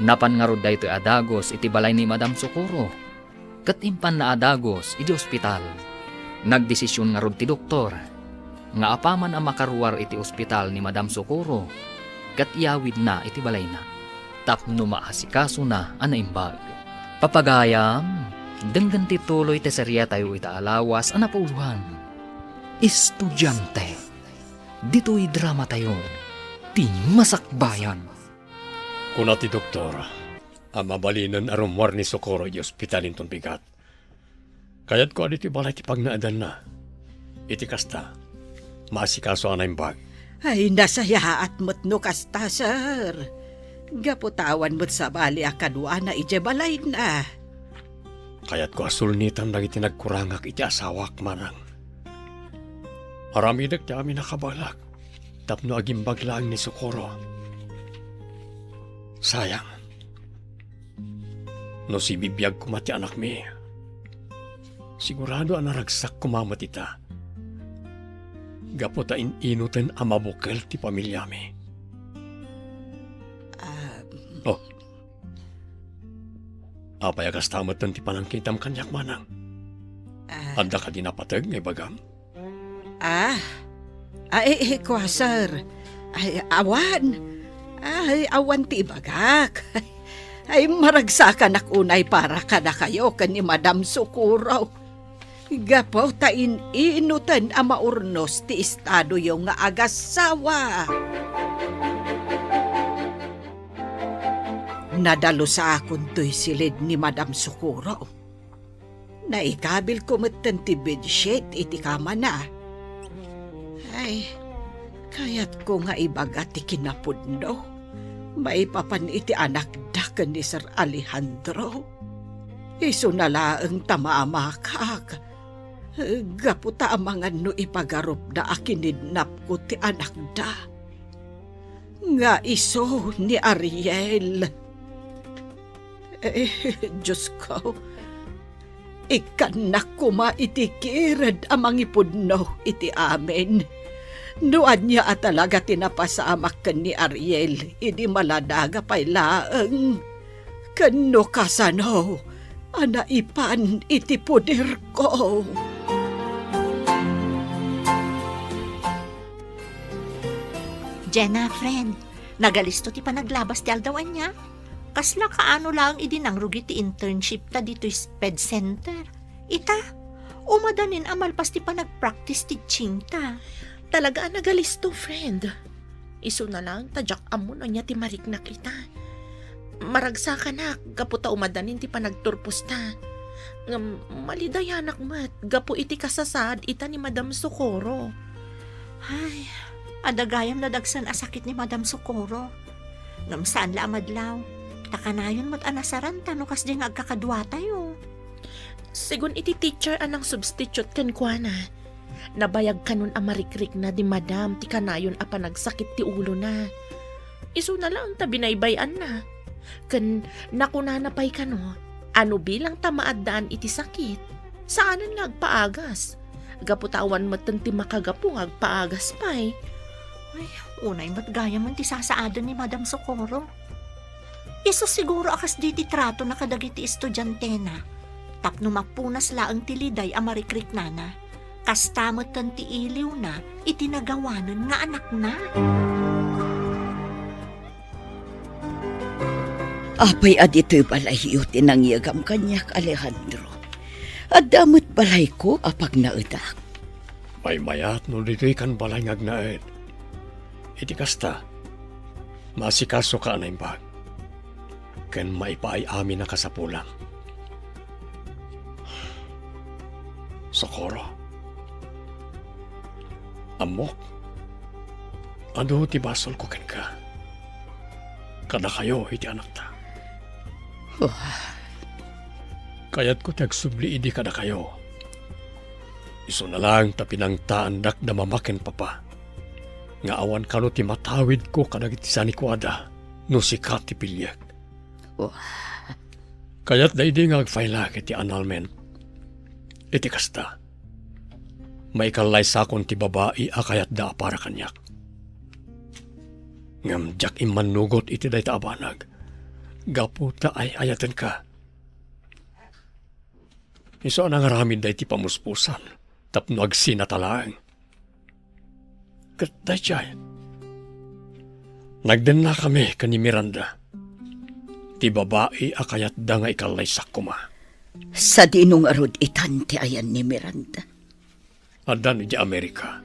Napan nga rod daytoy adagos iti balay ni Madam Socorro. Kat impan na adagos iti ospital. Nagdesisyon nga rod ti doktor. nga apaman ang makaruwar iti ospital ni Madam Socorro, kat iyawid na iti balay na. Tapno maasikaso na ang naimbag. Papagayam, denggan tituloy teseriya tayo ita alawas ang napauluhan. Estudyante, dito'y drama tayo, ti masakbayan. Kuna ti doktor, ang mabalinan arumwar ni Socorro di ospitalin ton bigat. Kayat ko aditi balay ti pagnaadan na. Iti kasta, maasikaso ang naimbag. Ay, nasayaat mo't no kasta, sir. Gaputawan mo't sa bali akadwa na ijebalay na. Kayat ko asulnitan lang iti nagkurangak iti asawak manang. Aramidag ti amin nakabalak, tapno agimbag lang ni Socorro. Sayang. No si bibiyag kumati anak mi. Sigurado ang naragsak kumamat ita. Gapo ta inutin ang mabukel ti pamilya mi. Oh. Apay agas tamat ti panangkitam kanyak manang. Anda ka dinapatag ngay bagam? Kwa, sir. Ay, awan ti ibagak. Ay, maragsakan ak unay para ka na kayo kan ni Madam Socorro. Gapo ta inutan ang maurnos ti estado yung nga agasawa. Nadalo sa akon to'y silid ni Madam Socorro. Naikabil ko matan ti bedsheet iti kama na. Ay, kayat ko nga ibaga ti kinapudno. Maipapan iti anak daken ni Sir Alejandro. Iso na laeng tamamakak. Gaputa amangan no ipagarup na akinidnap ko ti anak da. Nga iso ni Ariel. Diyos ko, ikanak kuma iti kirad amang ipudno iti amin. Nuan niya at talaga tinapasamak kan ni Ariel, idi maladaga pa'y laeng. Kano kasano, anaipan iti pudir ko. Jenna, friend, nagalisto ti panaglabas ti aldawan niya. Kasla kaano lang idinangrugi ti internship ta dito SPED Center. Ita, umadanin amalpas ti panagpractice teaching ta. Talaga ang nagalisto, friend. Iso na lang, tadyak amon niya ti mariknak ita. Maragsa ka na, gapo ta umadanin ti panagturpos ta. Malidayanak mat, gapo iti kasasad ita ni Madam Socorro. Ay, adagayam na dagsan asakit ni Madam Socorro. Ngam saan la amadlaw, takanayon mo't anasaran ta no kas di nga agkakadwa tayo. Sigun iti teacher anang substitute kan kwa na. Nabayag kanon ang marikrik na di Madam ti kanayon a panagsakit ti ulo na. Iso na lang ta binaybayan na. Kan nakunanapay kano, ano bilang tamaadaan iti sakit? Saanan nga agpaagas? Gaputawan matan ti makagapo nga agpaagas pay. Ay, unay matgaya man ti sasaadan ni Madam Socorro. Iso siguro akas di ti trato na kadagiti estudyante na. Tapno mapunas laang tiliday a marikrik nana. Kastamot kan ti iliw na itinagawanan nga anak na. Apay adito'y balay yu tinangyagam kanyak Alejandro. Adamot balay ko apag naudak. May mayat no dito'y kan balay ngagnaed. Iti kasta, masikaso ka na imbag. Ken maipaay amin na kasapulang. Socorro. Amok, ano ti basol ko ken ka? Kada kayo iti anak ta. Kayat ko tagsubli idi kada kayo. Iso na lang tapinang taandak na mamaken papa. Nga awan kano ti matawid ko kadagiti sanikwada no sikat ti pilyag. Kayat da idi nga agfailag iti annulment. Iti kasta. May kalay sakon ti babae akayat da para kanyak. Ngam jak imanugot iti day ta abanag. Gapu ta ay ayatan ka. Iso nang aramid day ti pamuspusan. Tapno agsinatalang. Ket dayjay. Nagden na kami kani Miranda. Ti babae akayat da nga ikalay sakuma. Sa dinong arod itante ayan ni Miranda. Adan di Amerika.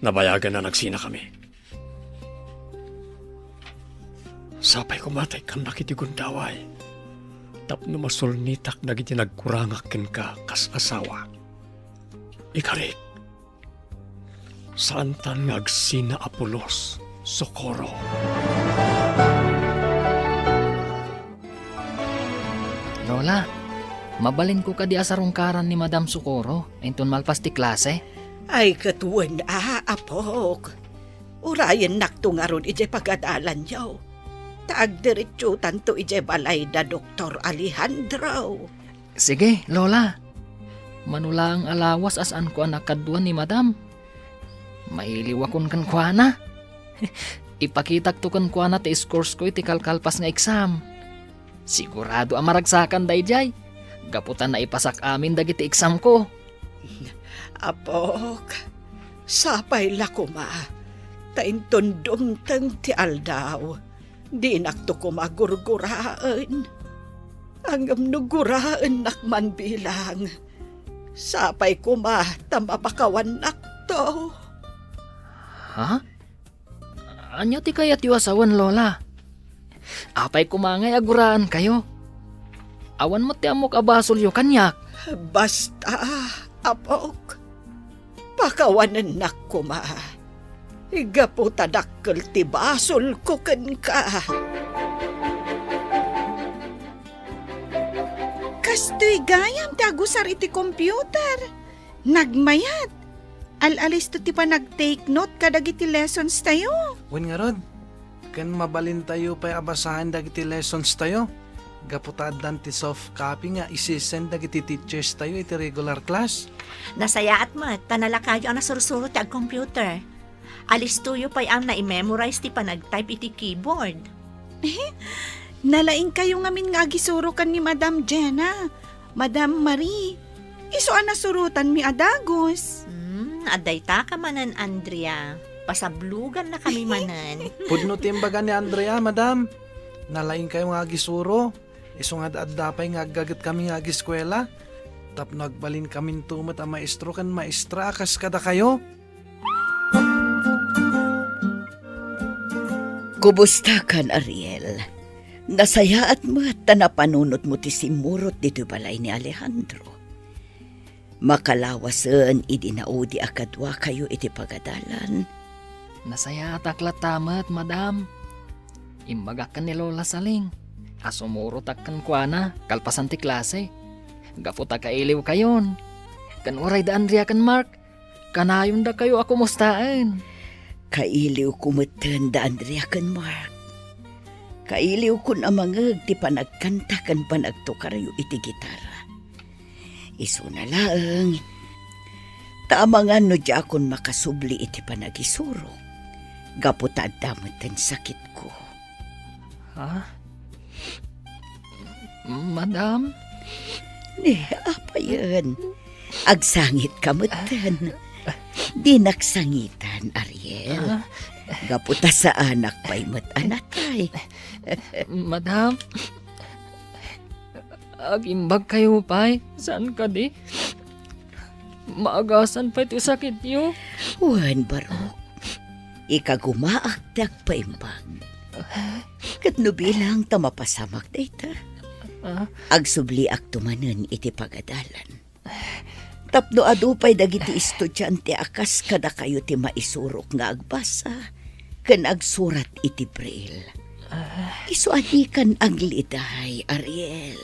Nabayagan na nagsina kami. Sapay kumatay kan nakiti gundaway. Tapno masulnitak nagiti nagkurangakin ka kas asawa. Ikarik. Saan tan ngagsina Apolos, Socorro. Lola, mabalin ko ka di asarungkaran ni Madam Socorro, enton malpas ti klase. Ay katuwan apok. Urayan nakto nga ron ije pagadalan yaw. Taagdiretso tanto ije balay da Dr. Alejandro. Sige, Lola. Manula ang alawas asan ko anak kadwan ni Madam. Mailiwakon kan kwa na. Ipakitak to kan kwa na ti scores ko iti kalkalpas nga exam. Sigurado ang maragsakan dayjay. Gaputan na ipasak amin dagiti exam ko. Apok, sapay lakuma. Taintundong tang ti aldaw. Di nakto ko magurguraan. Ang amnuguraan nakman bilang. Sapay kuma tamapakawan nakto. Ha? Anya ti kayat yu asawan, Lola? Apay kumangay aguraan kayo. Awan mo ti amok abasol yu kanyak. Basta, apok. Pakawanan na kuma. Igapo tadakkel ti basol ko ken ka. Kastoy gayam ti agusar iti computer. Nagmayat. Alalis to ti pa nag-take note kadagiti lessons tayo. Wen nga rod, kan mabalin tayo pa'y abasahan dagiti lessons tayo. Gaputadan ti soft copy nga isisend dagiti teachers tayo iti regular class. Nasaya at mat, tanala kayo ang nasurusuro ti ag computer. Alis tuyo pa'y ang na-memorize ti panag-type iti keyboard. Nalaing kayo ngamin nga gisuro kan ni Madam Jenna, Madam Marie. Iso ang nasurutan mi adagos. Aday ta ka manan, Andrea. Pasablugan na kami manan. Pudno timbaga ni Andrea, Madam. Nalaing kayo nga gisuro. Iso nga daadapay nga agagit kami nga giskwela. Tapno agbalin kami tumat ang maestro kan maestra akas kada kayo. Kumusta kan, Ariel? Nasayaat mo at tanapanunot mo ti simurot dito balay ni Alejandro. Makalawasan idinaudi akadwa kayo iti pagadalan. Nasaya ataklat tamat, Madam. Imbagak kan ni Lola Saling. Asumuro takkan kwa na, kalpasan ti klase. Gaputa kailiw kayon. Kan uray da Andrea kan Mark. Kanayon da kayo ako mustaan. Kailiw kumatan da Andrea kan Mark. Kailiw kun amangag ti panagkanta kan panagtukarayo iti gitara. Iso na lang. Tama nga no di akon makasubli iti panagisuro. Gaputad damot ang sakit ko. Ha? Madam? Apa yan? Agsangit kamutan. Di naksangitan, Ariel. Gaputa sa anak pa'y anatay. Madam? Agimbag kayo pa'y? Saan ka di? Maagasan pa ito sakit niyo? Juan Barok, ikagumaakdak paimbag. Katno bilang tamapasamak data. Agsubli aktumanan iti pagadalan. Tapno adupay dagiti estudyante akas kada kayo ti maisurok nga agbasa. Kan agsurat iti braille. Iso adikan ang liday, Ariel.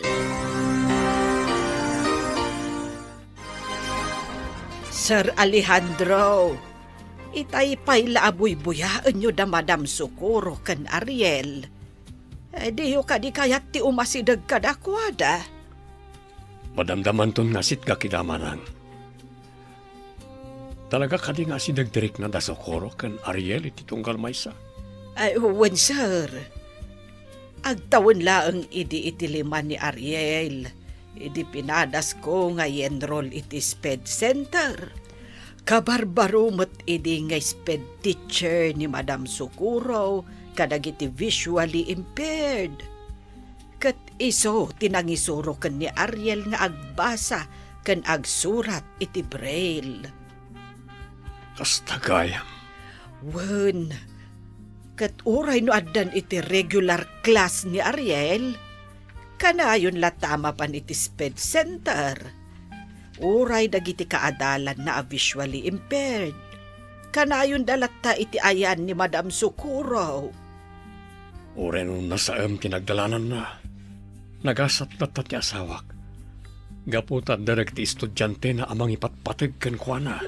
Sir Alejandro, itay pa'y laaboy-buyaan nyo da Madam Socorro kan Ariel. Diyo ka di kayat ti umasidag kadakwada. Madamdaman ton ngasit ka kidamanang. Talaga kadi nga si dagdirik na da Socorro kan Ariel iti tunggal maysa. Ay, wen sir. Agtawon laang idi itiliman ni Ariel. Idi pinadas ko nga enroll iti SPED Center. Kabarbarumot idi nga sped teacher ni Madam Sukuro kadagiti visually impaired. Kat iso tinangisuro ken ni Ariel nga agbasa ken agsurat iti braille. Kasta gayam. Wen, kat uray no addan iti regular class ni Ariel, kanayon latama pan iti sped center. Uray dagiti kaadalan na visually impaired. Kanayon dalatta iti ayan ni Madam Sukuro. Ure nung nasaam tinagdalanan na. Nagasat na ti asawak. Gaputa direct ti estudyante na amang ipatpatag kan kuana.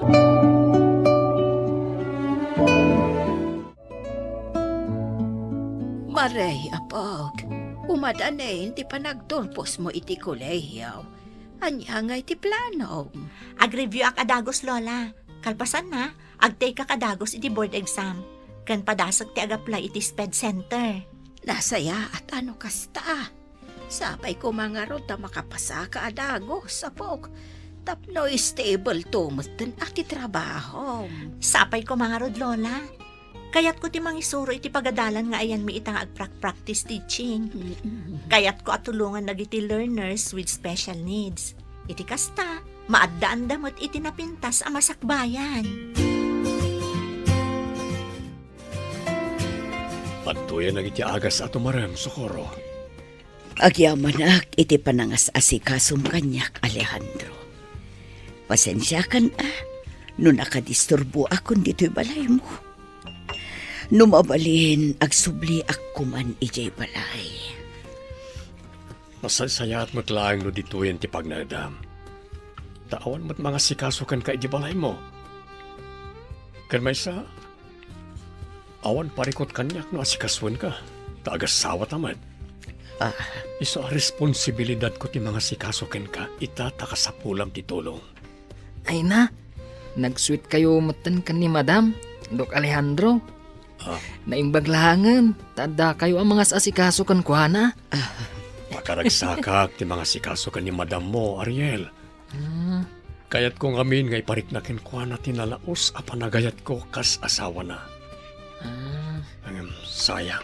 Maray, apog. Umadanay, ti pa nagturpos mo iti kolehiyaw. Anya nga iti plano. Ag-review ak adagos, Lola. Kalpasan na, ag-take ak adagos iti board exam. Kan padasag ti ag-apply iti SPED center. Nasaya at ano kasta. Sapay ko mga rod na makapasa ka adagos, apog. Tapno stable tumutan at ti trabaho. Sapay ko mga rod, Lola. Kayat ko ti mangisuro iti pagadalan nga ayan mi itang ag-practice teaching. Kayat ko atulungan nagiti learners with special needs. Iti kasta, maaddaan damot iti napintas a masakbayan. Patuyan na iti agas ato maram, Socorro. Agyamanak iti panangas asikasum kanyak, Alejandro. Pasensya kan no nakadisturbo akon dito'y balay mo. Numabalin agsubli ako man ijay balay. Masasayaat mo't laang no dituyan ti pagnadam. Tawan mo't mga sikasukan ka iti balay mo. Kan may sa awan parikot kanyak no asikasuan ka. Taagasawa tamad. Iso a responsibilidad ko ti mga sikasukan ka. Itataka sa pulam ti tulong. Ay na, nag-sweet kayo matan kan ni Madam, Dok Alejandro. Naimbaglangan, tada kayo ang mga asikaso kan kuana. Makaragsakak ti mga sikasukan ni Madam mo, Ariel. Kayat ko ngamin nga ipariknakin ko na tinalaos a panagayat ko kas asawa na. Sayang.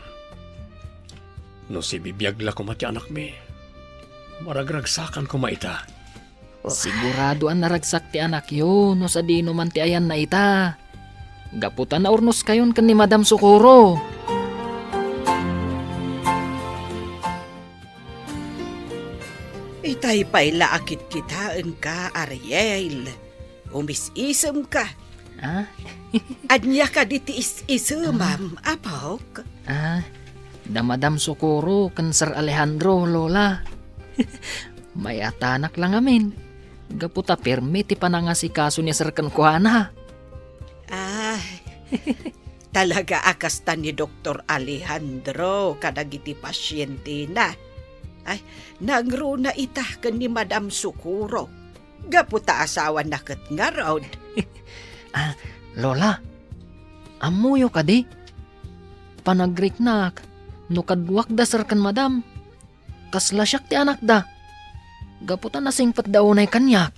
No si bibiyagla ko mati anak mi. Maragragsakan ko maita. Sigurado ang naragsak ti anak yo, no sa dino man ti ayan na ita. Gaputan na urnos kayon kan ni Madam Sukuro. Itay pa'y laakit kitaan ka, Ariel. Umis-isem ka. Anya ka diti is-isumam, apok. Da Madam Sukuro kan Sir Alejandro, Lola. May atanak lang amin. Gaputa perme ti panangasikaso ni Sir Kankuana. Talaga akasta ni Dr. Alejandro kadagiti pasyente na. Ay, nangro na itah kan ni Madam Sukuro. Gaputa asawa na kat nga raod. Lola, amuyo ka di. Panagriknak, no kadwak da Sir kan Madam. Kaslasyak ti anak da. Gaputa nasingpat daw na kanyak.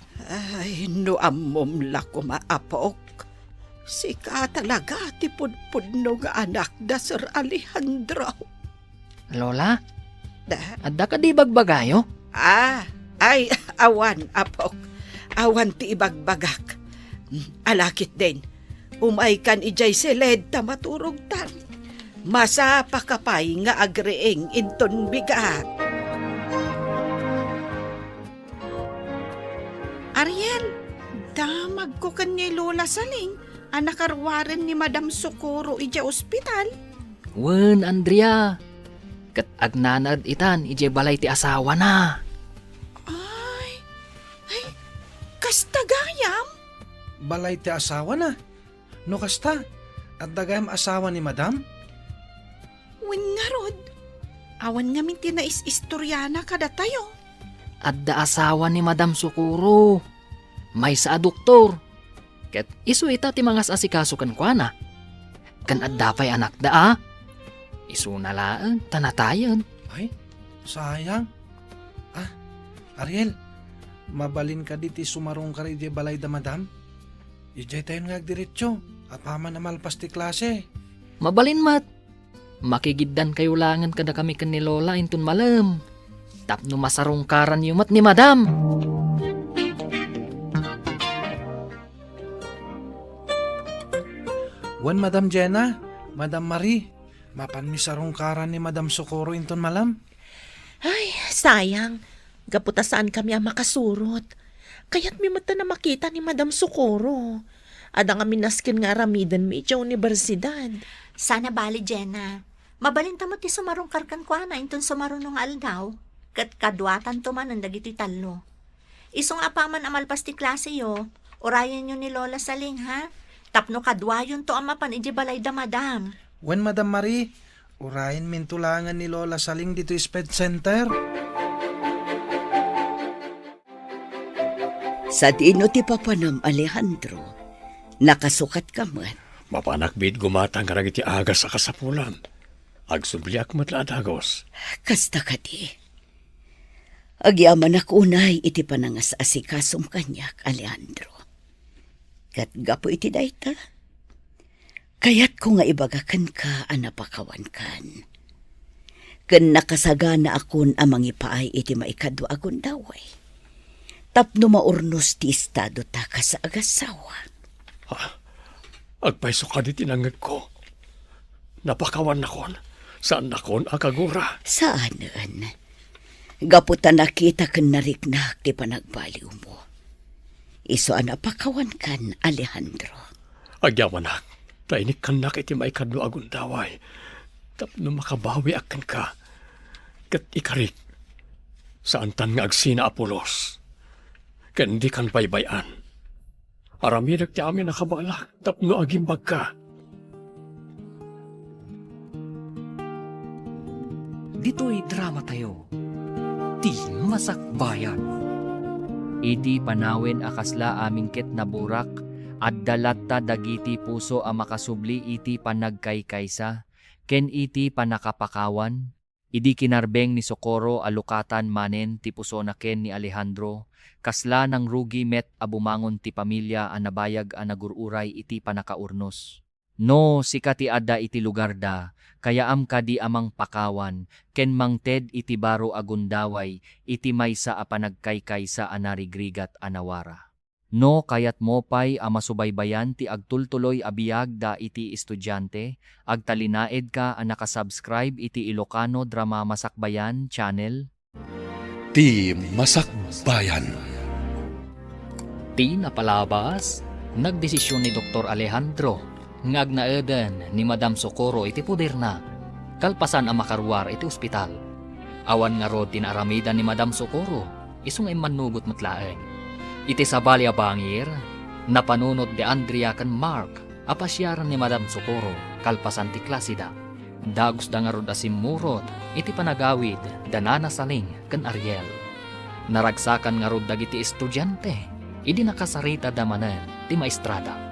Ay, no amom la ko maapok. Sika talaga ti pudpudno nga anak da Sir Alejandro. Lola, adda ka di bagbagayo? Ay, awan, apok. Awan ti ibagbagak. Alakit din. Umay kan ijay seled ta maturog tan. Masapa kapay nga agreeng inton bigat. Ariel, damag ko kanya Lola Saling. Anak arwaren ni Madam Sukuro ija ospital. Wen, Andrea. Kat agnanad itan, ije balay ti asawa na. Ay, kasta gayam? Balay ti asawa na. No kasta, at dagayam asawa ni Madam? Wen nga rod. Awan nga minti na is-istoryana kada tayo. Adda asawa ni Madam Sukuro. May sa doktor. Ket isu ita ti mga asikaso kan kuana. Kan adda pay anak da Isu na laan, tanatayan. Ay, sayang. Ariel, mabalin ka diti sumarong ka rin balay da Madam. Ijay tayo nga agdiretsyo. Apaman na malpas ti klase. Mabalin mat. Makigiddan kayo langan kada kami kan ni Lola intun malam. Tapno masarungkaran yung mat ni Madam. Wan Madam Jenna, Madam Marie, mapan mi sarungkaran ni Madam Socorro inton malam. Ay, sayang. Gaputa saan kami ang makasurot. Kaya't mi mata na makita ni Madam Socorro. Ada nga minaskin nga ramidan mi itiya universidad. Sana bali, Jenna. Mabalinta mo ti sumarong karkan ko na inton sumarunong aldaw. Kat kadwatan to man ang dagiti talo. Isong apaman amalpas ti klase yo. Orayan nyo ni Lola Saling, ha? Tapno kadwayon to amapan iji balay da, Madam. Wan Madam Marie, urayin min tulangan ni Lola Saling dito Sped Center. Sa dino ti papanam Alejandro, nakasukat ka man. Mapanakbit gumatang karag iti aga sa kasapulan. Agsubliak matla dagos. Kasta ka di. Agyaman ako unay iti panangas asikasong kanyak, Alejandro. Kat gapo iti dayta. Kaya't ko nga ibagakan ka anapakawan kan. Ken nakasagana akon amang ipaay iti maikadwa agon daway. Tapno maurnos ti estado ta ka sa agasawa. Agpaiso ka di tinangag ko. Napakawan nakon. Saan nakon akagura? Saanan? Gaputan nakita ken nariknak ti panagbaliw mo. Iso anapakawan kan, Alejandro. Agyaman tainik kan nak iti maikadwa agon daway. Tapno makabawi akan ka. Kat ikarik. Saan tan nga agsina Apolos. Ken di kan baybayan. Aramidag ti amin nakabalak. Tapno agimbag ka. Dito'y drama tayo. Di masakbayan. Iti panawin akasla aming ket na burak at dalatta dagiti puso a makasubli iti panagkaykaysa ken iti panakapakawan. Idi kinarbeng ni Socorro alukatan manen ti puso na ken ni Alejandro kasla ng rugi met abumangon ti pamilya a nabayag a nagururay iti panakaurnos. No, sika ti adda iti lugar da, kaya am kadi amang pakawan, ken mangted iti baro agundaway, iti maysa a panagkaykaysa a narigrigat anawara. No, kayat mopay a masubaybayan ti agtultuloy a biag da iti estudyante, agtalinaed ka a nakasubscribe iti Ilocano Drama Masakbayan channel. Ti Masakbayan. Ti napalabas, nagdesisyon ni Dr. Alejandro ngagnaeden ni Madam Socorro iti puder na, kalpasan ang makarwar iti ospital. Awan nga rod tinaramida ni Madam Socorro, isong manugot matlaeng. Iti sabali a bangir, napanunod de Andrea kan Mark, apasyaran ni Madam Socorro, kalpasan ti klasida. Dagos da nga rod asimurot, iti panagawid, danana Saling kan Ariel. Naragsakan nga rod dagiti estudyante, idi nakasarita damanen ti maestrada.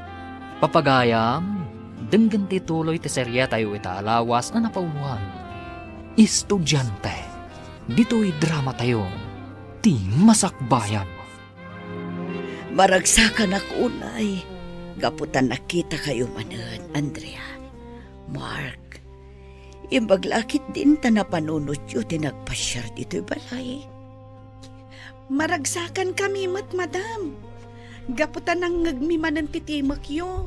Papagayam, denggan ti tuloy ti serye tayo itaalawas na napauluhan. Estudyante, dito'y drama tayo, ti masakbayan. Maragsakan ako unay. Gaputan nakita kayo manan, Andrea. Mark, imbaglakit din ta napanunot yu tinagpasyar dito'y balay. Maragsakan kami mat, Madam. Gaputan ang ngagmimanan titimak yo.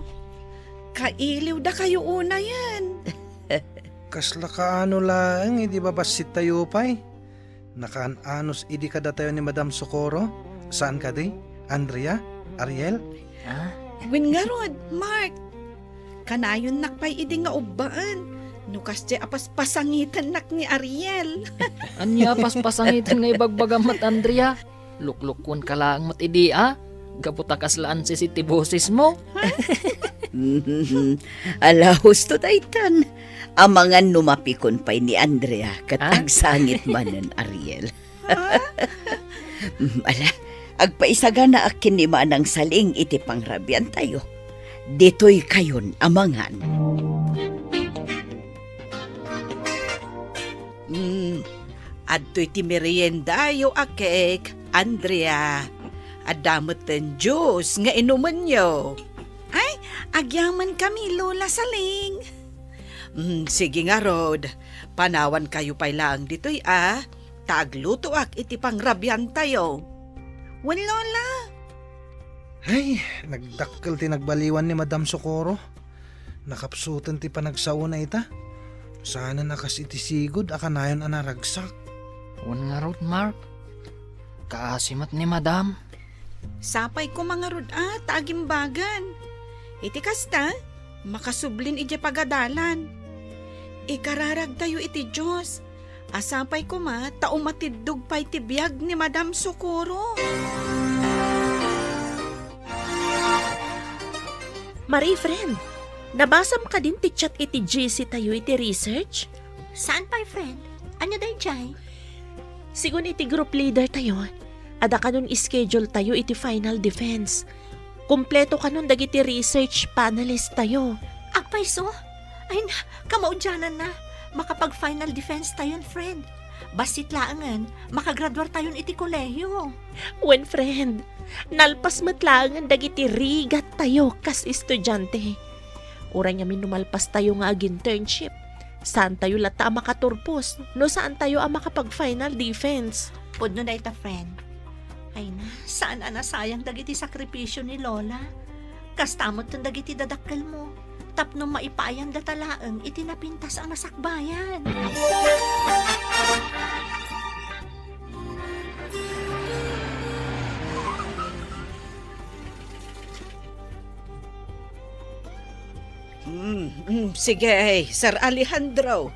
Kailiw da kayo una yan. Kasla ka ano lang, hindi ba basit tayo pa'y? Nakaan-anos idi ka da tayo ni Madam Socorro? Saan ka di? Andrea? Ariel? Wingarod, Mark. Kanayon nakpay idi nga ubbaan. Nukas di apas pasangitan nak ni Ariel. Anya paspasangitan nga ibagbaga mat Andrea. Luklukon ka lang mat idi Gaputakas laan si boses mo. Alahos to daytan. Amangan numapikon pa'y ni Andrea kat agsangit manen Ariel. Ala, agpaisaga na akin ni Manang Saling iti pangrabian tayo. Dito'y kayon amangan. Adto'y ti merienda yo akek, Andrea. Adamot ten Diyos nga inuman nyo. Agyaman kami, Lola Saling. Sige nga, Rod. Panawan kayo pa'y lang dito'y Tagluto ak iti pangrabyan tayo. Wan, Lola. Ay, nagdakkel ti nagbaliwan ni Madam Socorro. Nakapsutan ti panagsauna ita. Sana nakas iti sigod akanayon anaragsak. Wan nga rod, Mark. Kaasimat ni Madam. Sapay ko mga rod taagimbagan. Iti kasta, makasublin iti pagadalan. Ikararag tayo iti Diyos. Asapay ko taumatidog pa'y tibiyag ni Madam Socorro. Marie, friend, nabasam ka din ti chat iti GC tayo iti research? Saan pa, friend? Anya day, Jai? Sigun iti group leader tayo, ada kanon schedule tayo iti final defense. Kumpleto kanon dagiti research panelist tayo. Agpaiso? Ay na, kamaudyanan na. Makapag-final defense tayon, friend. Basit laangan, makagraduar tayon iti kolehiyo. When friend, nalpas matlangan dagiti rigat tayo kas estudyante. Ura niya minumalpas tayo nga ag-internship. Saan tayo lata makaturpos? No saan tayo makapag-final defense? Pudno na ita, friend. Ay na, saan sayang dagiti sakripisyo ni Lola? Kastamot ng dagiti dadakkel mo. Tapno maipayan datalaang itinapintas ang nasakbayan. Sige, Sir Alejandro.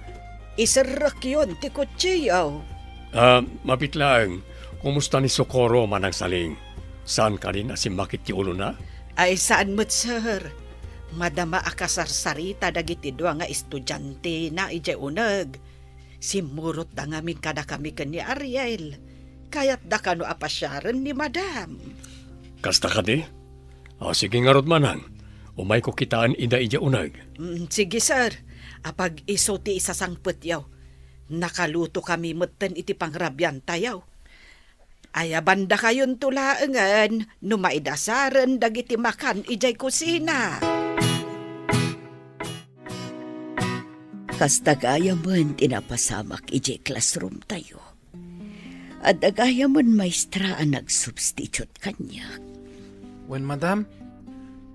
Isarrak yun, ti kutsiyaw. Mapit lang. Kumusta ni Socorro manang saling? Saan ka rin asimakit ti ulo na? Ay saan mo't, sir? Madama akasarsarita dagiti dua nga estudyante na ije uneg. Simurot da ngamin kada kami ken ni Ariel. Kayat da kano apasyaran ni Madam. Kasta ka di? Sige nga rod manang. Umay ko kitaan ida ija unag. Sige, sir. Apag iso ti isasangpet yaw. Nakaluto kami mutten iti pangrabyan tayaw. Aya banda kayon tulaengan no maidasaran dagiti makan ijay kusina. Kas dagayaman tinapasamak ije classroom tayo. At dagayaman maestraan nagsubstitute kanya. When Madam,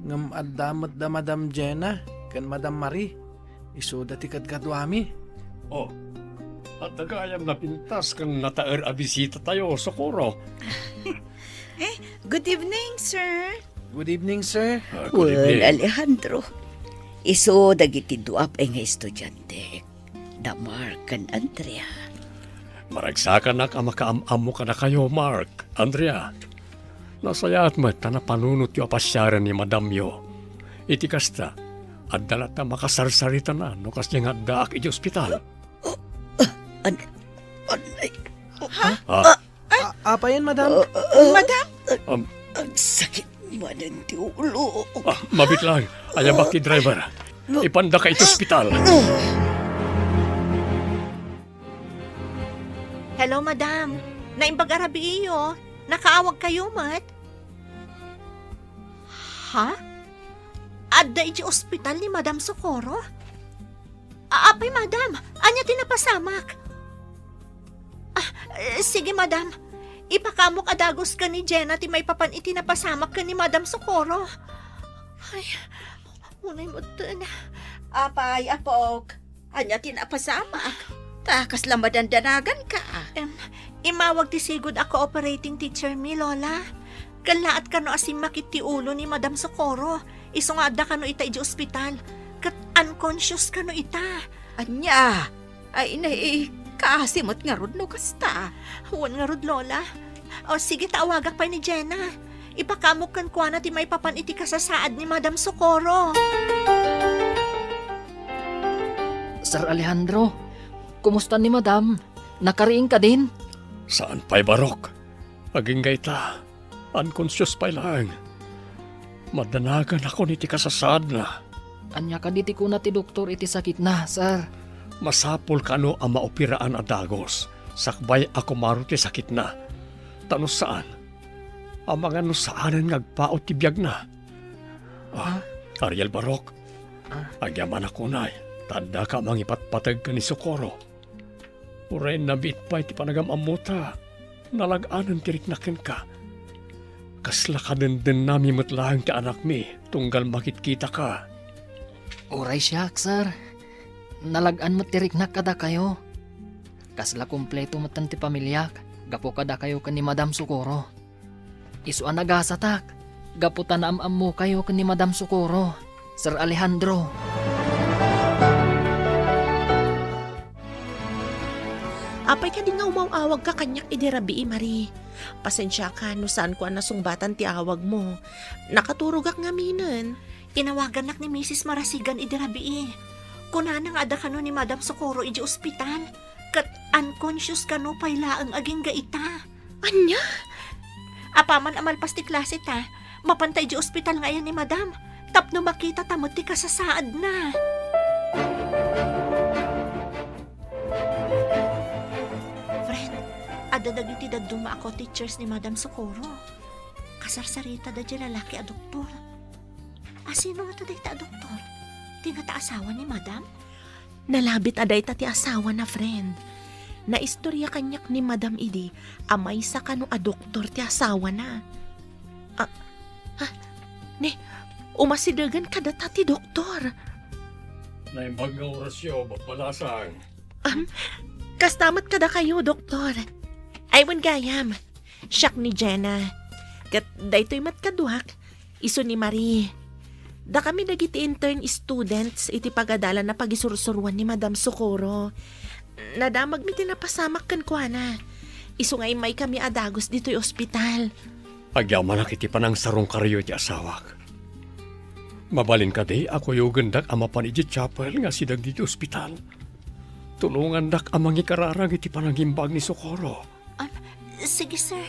ngam addamat da Madam Jenna, kan Madam Marie, iso dati kadkadwami. Oh, at nagayam na pintas kang nataer a bisita tayo, Socorro. Good evening, sir. Good evening, sir. Good Well, evening. Alejandro, iso dagiti duap nga estudyante. Da Mark and Andrea. Maragsakan na ka makaamam mo ka na kayo, Mark. Andrea, nasayaat mo na panunot yung apasyaran ni Madam yo. Iti kasta, at dalat na makasarsarita na no kas niya nga daak iti ospital. Apa yan, Madam? Madam, Ang sakit man ang ti ulo. Mabit lang, ayabak ti driver. Ipanda ka iti ospital. Hello, madam. Naimbag arabi iyo. Nakaawag kayo, mat? Ha? Adda iti ospital ni Madam Socorro? Apay, madam. Anya tinapasamak? Sige, madam. Ipakamok adagos ka ni Jenna ti may papan itinapasamak ka ni Madam Socorro. Ay, unay mo na. Apay, apok. Anya tinapasamak. Takas lamadan danagan ka. Imawag ti sigod a cooperating teacher mi, Lola. Kalaat kano asim makit ti ulo ni Madam Socorro. Iso nga adda kano ita iji ospital. Kat unconscious kano ita. Anya, ay kaasimot nga rod no kasta. Huwag nga rod, Lola. O sige, taawagak pa ni Jenna. Ipakamok kan kwa na ti may papan iti kasasaad ni Madam Socorro. Sir Alejandro, kumusta ni Madam? Nakariing ka din? Saan pa'y barok? Aging gayta. Unconscious pa lang. Madanagan ako ni ti kasasad na. Anya ka diti ko na ti doktor iti sakit na, sir. Masapol kano ang maopiraan a dagos. Sakbay ako maruti sakit na. Tano saan? Ang mga no saanan ngagpaot ti biyag na. Ariel Barok, agyaman ako na tanda ka mangipatpatag ka ni Socorro. Uray nabit pa iti panagamamuta, nalaganan tiriknakin ka. Kasla ka din nami matlaang ti anak mi, tunggal makitkita ka. Oray siya, sir. Nalagaan mo tirik na kada kayo. Kasla kumpleto mo ti pamilyak, gapo kada kayo kan ni Madam Socorro. Isu ang nagasatak, gapo tanaam mo kayo kan ni Madam Socorro, Sir Alejandro. Apay ka din nga umawawag ka kanyak idirabi, Marie. Pasensya ka no saan ko ang nasungbatan ti awag mo. Nakaturugak nga minan. Tinawagan nak ni Mrs. Marasigan idirabi Kunanang ada kano ni Madam Socorro iji ospital. Kat unconscious kano paylaang aging gaita. Anya? Apaman amalpas ti klase ta. Mapantay iji ospital ngayon ni Madam. Tapno makita tamot ti kasasaad na. Friend, ada dagiti daduma ako teachers ni Madam Socorro. Kasarsarita da di lalaki a doktor. Asino nga taday ta doktor? Di nga ta asawa ni Madam? Nalabit aday ta ti asawa na friend. Naistorya kanyak ni Madam Idi, amay sa kano a doktor ti asawa na. Umasidagan kada ta ti doktor. Naimbag nga orasyo, bapalasang. Kastamat kada kayo, doktor. Aywan gayam. Siyak ni Jenna. Kat daytoy matkaduhak, iso ni Marie. Da kami dagiti intern students iti pagadala na pagisursurwan ni Madam Socorro. Nadamag mi tinapasamak kan kuana. Iso ngay may kami adagos dito'y ospital. Agyaman nak iti panang sarong karyo ti asawak. Mabalin ka di, ako yung gandak amapan iti chapel nga sidag dito ospital. Tulungan dak amang ikararag iti panangimbag ni Socorro. Sige sir,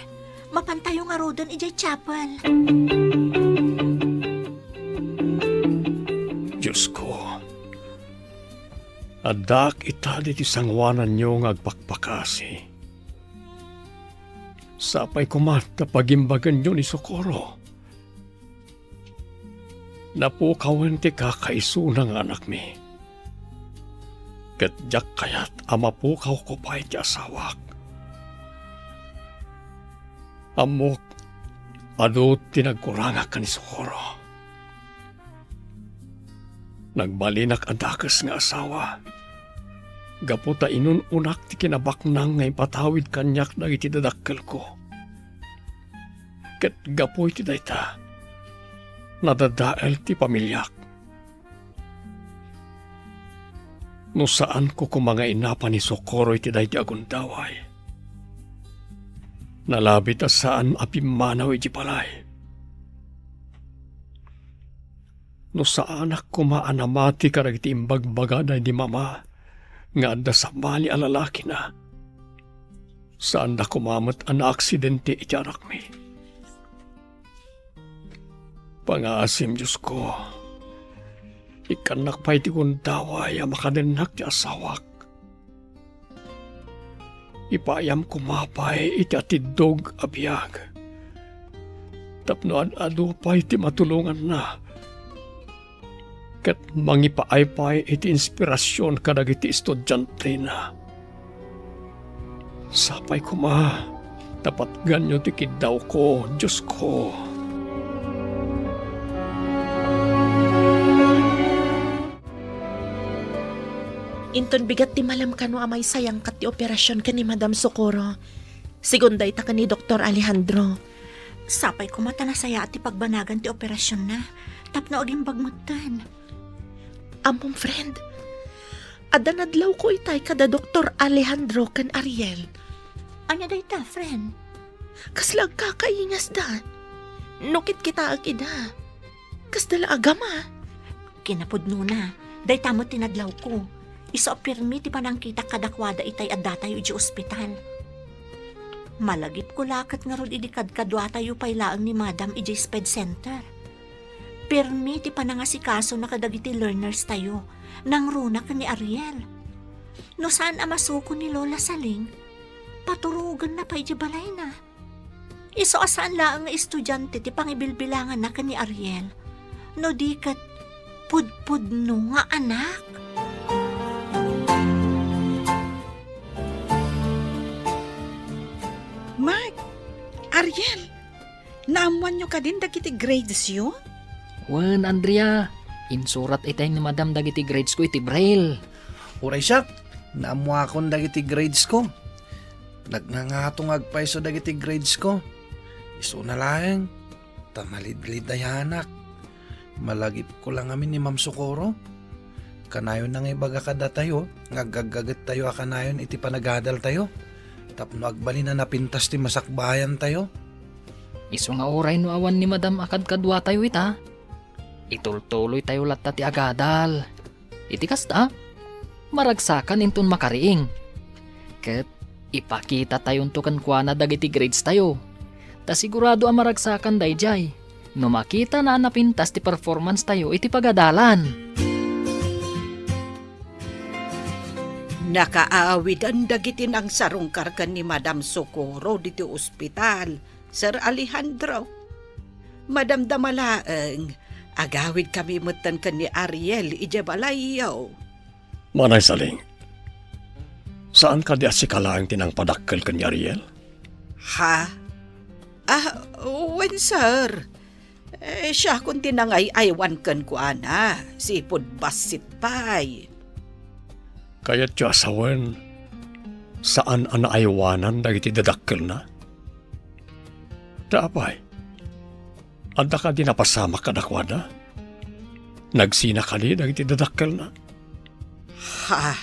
mapantayo nga rodan iji chapel. Diyos ko, adak itadi ti sangwanan nyo nga agpakpakasi. Sapay kumat na pagimbagan nyo ni Socorro. Napukawan ti kakaiso ng anak mi. Katjak kayat amapukaw ko pa iti asawak. Amok, ado tinagkuranga ka ni Socorro. Nagbalinak adakas nga asawa. Gaputa inununak ti kinabaknang ngay patawid kanyak na iti dadakkel ko. Kat gapoy ti dayta, nadadael ti pamilyak. No saan ko kumanga inapa ni Socorro iti dayti agundaway. Nalabit as saan apimanaw iti palay. No saan ako maanamati karag iti imbagbaga di mama, nga anda sa mali alalaki na. Saan na kumamat ang aksidente iti anak mi. Pangaasim Diyos ko, ikanak pa iti kundaway ang makadinak ti asawak. Ipayam kumapay iti atidog abiyag. Tapnoan adu pa iti matulungan na. Kat mangipaaypay iti inspirasyon kadag iti estudyante na. Sapay kuma, dapat ganyo ti kidaw ko, Diyos ko. Inton bigat ti malam kano amay sayang kat ti operasyon ka ni Madam Socorro. Sigunday ta ka ni Dr. Alejandro. Sapay kumata na saya at ipagbanagan ti operasyon na. Tapno aging bagmutan. Among friend, adanadlaw ko itay kada Dr. Alejandro kan Ariel. Anya day ta, friend? Kaslag kakaingas da. Nukit kita ag ida. Kasdala agama. Kinapudno na. Day tamo tinadlaw ko. Iso pirmi ti panangkita kadakwada itay at datayo iji ospital. Malagip ko lakat nga rod idikad kadwa tayo paylaang ni Madam iji sped center. Pirmi ti panangasikaso na kadagiti learners tayo nang runa ka ni Ariel. No saan amasuko ni Lola Saling, paturugan na pa iji balay na. Iso asaan laang nga estudyante ti pangibilbilangan na ka ni Ariel. No di kat pudpudno nga anak. Mark, Ariel, naamuan nyo ka din dagiti grades yun? Wan, Andrea. Insurat itay ni Madam dagiti grades ko iti braille. Uray siya, naamwa akong dagiti grades ko. Nagnangatong agpaiso dagiti grades ko. Iso na lang, tamalidlid na yanak. Malagip ko lang amin ni Ma'am Socorro. Kanayon na nga ibaga kada tayo, ngagagagat tayo akanayon iti panagadal tayo. Tapno agbali na napintas ti masakbayan tayo. Iso nga oray no awan ni Madam akad kadwa tayo ita. Itultuloy tayo latta ti agadal. Iti kasta, maragsakan inton makariing. Ket ipakita tayon to kan kuana dagiti grades tayo. Ta sigurado ang maragsakan dayjay. No makita na napintas ti performance tayo iti pagadalan. Nakaawidan dagitin ang sarungkar kan ni Madam Socorro dito ospital, Sir Alejandro. Madam Damalaeng, agawid kami mutan kan ni Ariel ijabalayaw. Manay Saling, saan ka di asikalaang tinang padakkel ka ni Ariel? Ha? Wen sir. Siya kung tinangay aywan kan ko ana, sipod basit pay. Kaya't yung asawan, saan ang naaywanan dagiti dadakkel na? Daapay, anda ka di napasama ka dakwada? Nagsina ka di dagiti dadakkel na? Ha?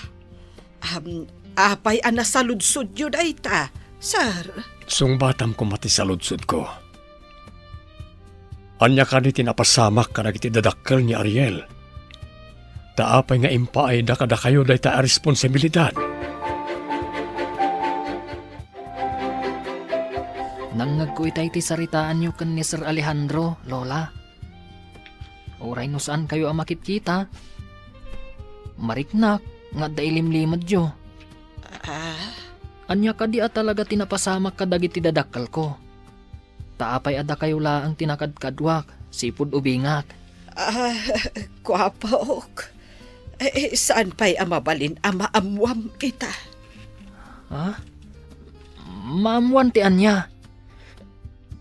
Apay ana saludsud yun ay ta, sir. Sung batam ko mati sa ludsud ko. Anya ka di tinapasamak ka dagiti dadakkel ni Ariel. Taapay nga impaay da kada kayo day ta responsibilidad. Nangagko itay ti saritaan nyo kan ni Sir Alejandro, Lola. Oray no saan kayo ang makikita? Mariknak, nga dailimlimad yo. Anya ka di talaga tinapasamak ka dagiti dadakkel ko. Taapay ada kayo laang tinakadkadwak, sipud ubingak. Kwapok. Saan pa'y amabalin amaamuam kita? Ha? Maamuan ti anya.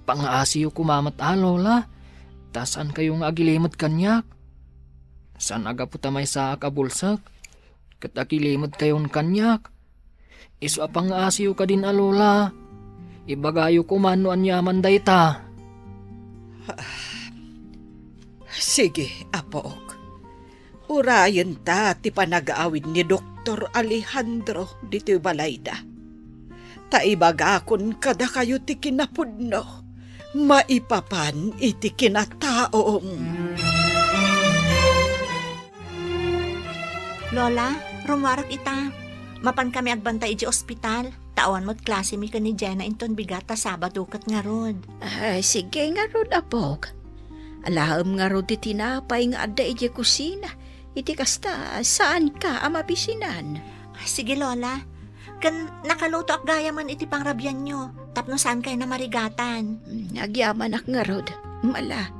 Pangaasiyo kumamat Lola. Tasan kayo nga agilimod kanyak. San aga po tamay sa akabulsak. Kat agilimod kayon kanyak. Isu pangaasiyo ka din Lola. Ibagayo kumano anyaman dayta. Sige, apok. Urayan ta ti panagaawid ni Dr. Alejandro dito balayda. Taibagakon kada kayo ti kinapudno. Maipapan iti kinataong. Lola, rumarak ita. Mapan kami agbantay iji ospital. Tawan mo't klase mi ka ni Jenna inton bigata Sabado kat nga rod. Ay, sige nga rod, apok. Alaam nga rod ti tinapay nga adda iji kusina. Iti kasta, saan ka amabisinan? Sige Lola, kan nakaluto ak gaya man iti pangrabyan nyo. Tapno saan kayo na marigatan? Nagyaman ak nga rod. Mala.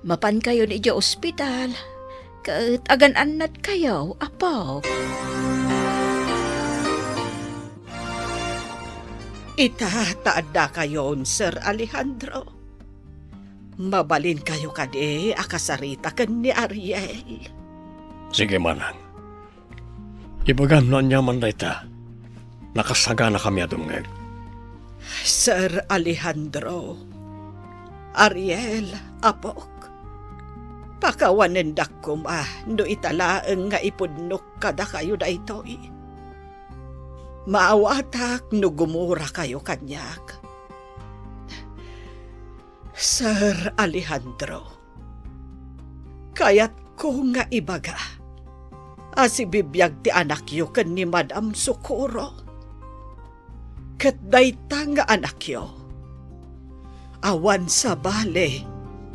Mapan kayo ni iji ospital. Kat agan-anat kayo, apok. Itataada kayon, Sir Alejandro. Mabalin kayo kadi akasarita kan ni Ariel. Sige manang. Ibagam no anya man dayta. Nakasaga na kami adumngeg. Sir Alejandro, Ariel, apok. Pakawanen dakkom no italaeng nga ipudnok kada kayo daytoy. Maawatak no gumura kayo kanyak. Sir Alejandro, kayat ko nga ibaga, asibibiyag ti anak yo ken ni Madam Socorro. Ket dayta nga anak yo, awan sa bale,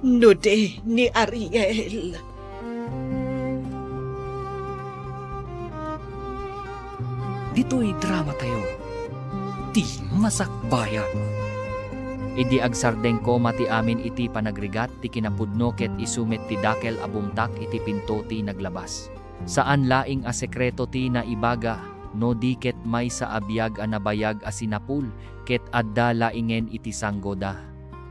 no de ni Ariel. Dito'y drama tayo. Di Masakbayan. Idi agsardeng ko mati amin iti panagrigat ti kinapudno ket isumet ti dakel abumtak iti pinto ti naglabas. Saan laing a sekreto ti na ibaga, no di ket may sa abiyag a nabayag a sinapul ket adda laingen iti sanggoda.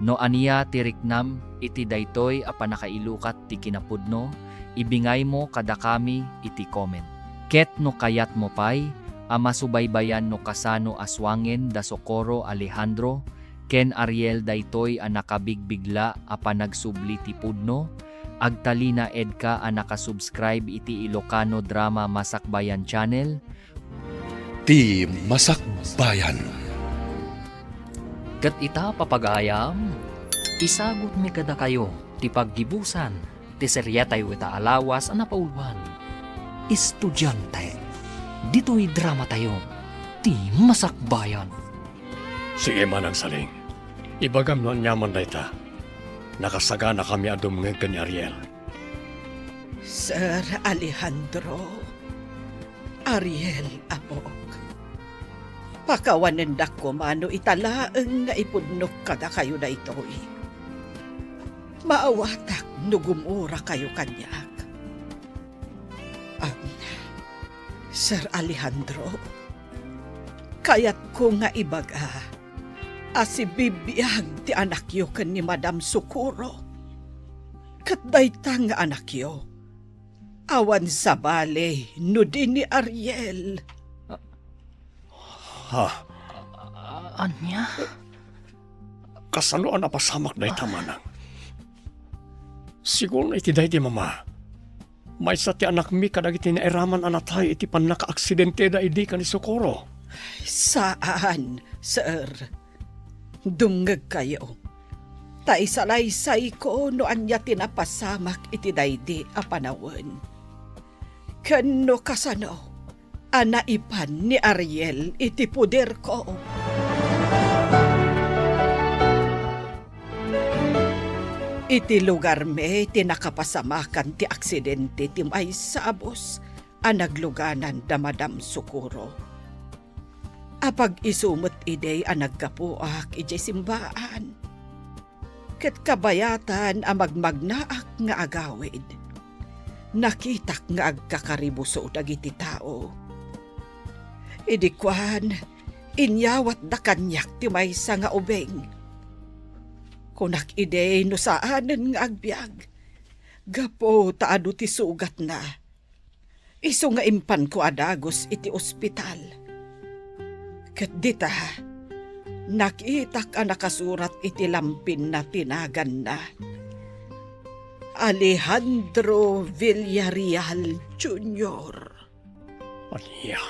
No aniya ti riknam iti daytoy a panakailukat ti kinapudno, ibingay mo kada kami iti comment. Ket no kayat mo pay, a masubaybayan no kasano aswangen da Socorro Alejandro, ken Ariel daytoy a nakabigbigla a panagsubli ti pudno, agtalina edka a nakasubscribe iti Ilocano Drama Masakbayan Channel. Ti Masakbayan. Kat ita papagayam, isagot mi kada kayo ti paggibusan, ti seryatay wita alawas a napaulwan. Estudyante, dito'y drama tayo, ti Masakbayan. Sige manang saling. Ibagam no anyaman na ita. Nakasagana kami adumngeg ni Ariel. Sir Alejandro, Ariel apok. Pakawanen ko mano italaeng nga ipudnok kada kayo na ito'y. Maawatak no gumura kayo kanyak. Sir Alejandro, kayat ko nga ibaga, asibibiyag ti anak yo ken ni Madam Socorro. Kat daytang nga anak yo, awan sa bale no din ni Ariel. Ha? Anya? Kasano ang napasamak na ita manang? Siguro na iti day di mama. May sa ti anak mi kadagiti na iraman anatay iti pan naka-aksidente da idi ka ni Socorro. Saan, sir? Dungag kayo. Taisalaysay ko no anya tinapasamak iti daydi a panawon. Kano kasano, anaipan ni Ariel iti puder ko. Iti lugar me tinakapasamakan ti aksidente ti may sabos a nagluganan da Madam Socorro. Apag isumot ide a nagkapuak ije simbaan. Ket kabayatan a magmagnaak nga agawid. Nakitak nga agkakaribuso dagiti tao. Idikwan, inyawat da kanyak ti maysa nga ubeng. Kunak ide no saanen nga agbyag. Gapo taado ti sugat na. Iso nga impan ko adagos iti ospital. Ket dita, nakitak a nakasurat iti lampin na tinagan na. Alejandro Villarreal Jr. Aniya.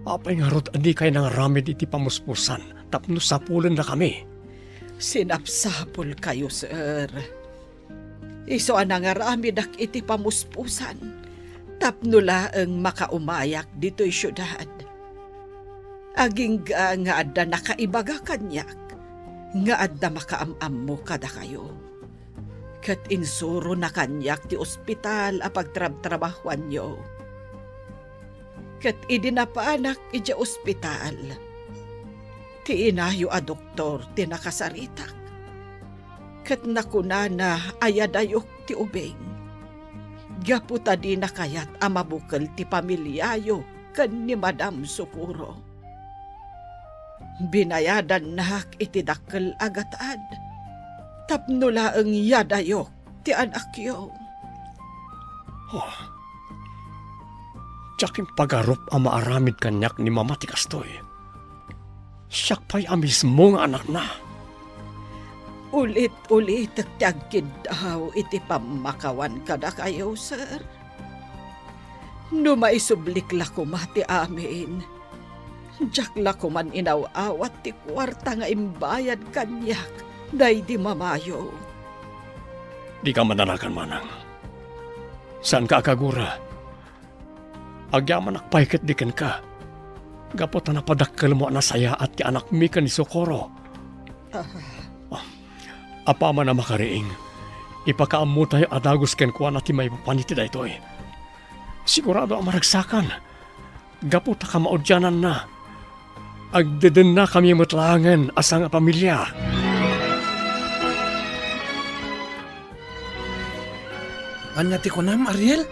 Apay nga rot adi kay nang ramid iti pamuspusan tapno sapulan na kami. Sinapsapol kayo, sir. Iso anangaramid ak iti pamuspusan. Tapno laeng makaumayak dito'y syudad. Aging nga adda nakaibaga kanyak. Nga adda makaamam mo kada kayo. Kat insuro na kanyak ti ospital a pagtrab-trabahuan nyo. Kat idinapaanak ija ospital. Ti inayo a doktor ti nakasaritak. Kat nakunana ayadayok ti ubeng. Gaputa di na kayat a mabukal ti pamilyayo kan ni Madam Socorro. Binayadan nak iti dakkel agatad. Tapno laeng yadayok ti anak yo. Oh. Tsaking pagarup ang maaramid kanyak ni Mama ti kastoy. Siyak pa'y amismo nga anak na. Ulit-ulit agtagkid daw iti pamakawan kada kayo, sir. No maisublik la kumati amin. Diyak la kuman inawawat ti kwarta nga imbayad kanyak day di mamayo. Di ka mananakan manang. Saan ka akagura? Agyaman akpayket diken ka. Gapot na napadakkel mo na saya at ti anak mi ka ni Socorro. Apa man na makariing, ipakaammo tayo adagos ken kuan at may papaniti da ito eh. Sigurado ang maragsakan. Gapot ka maudyanan na. Agdeden na kami mutlangan asang pamilya. Anya ti kunam, Ariel?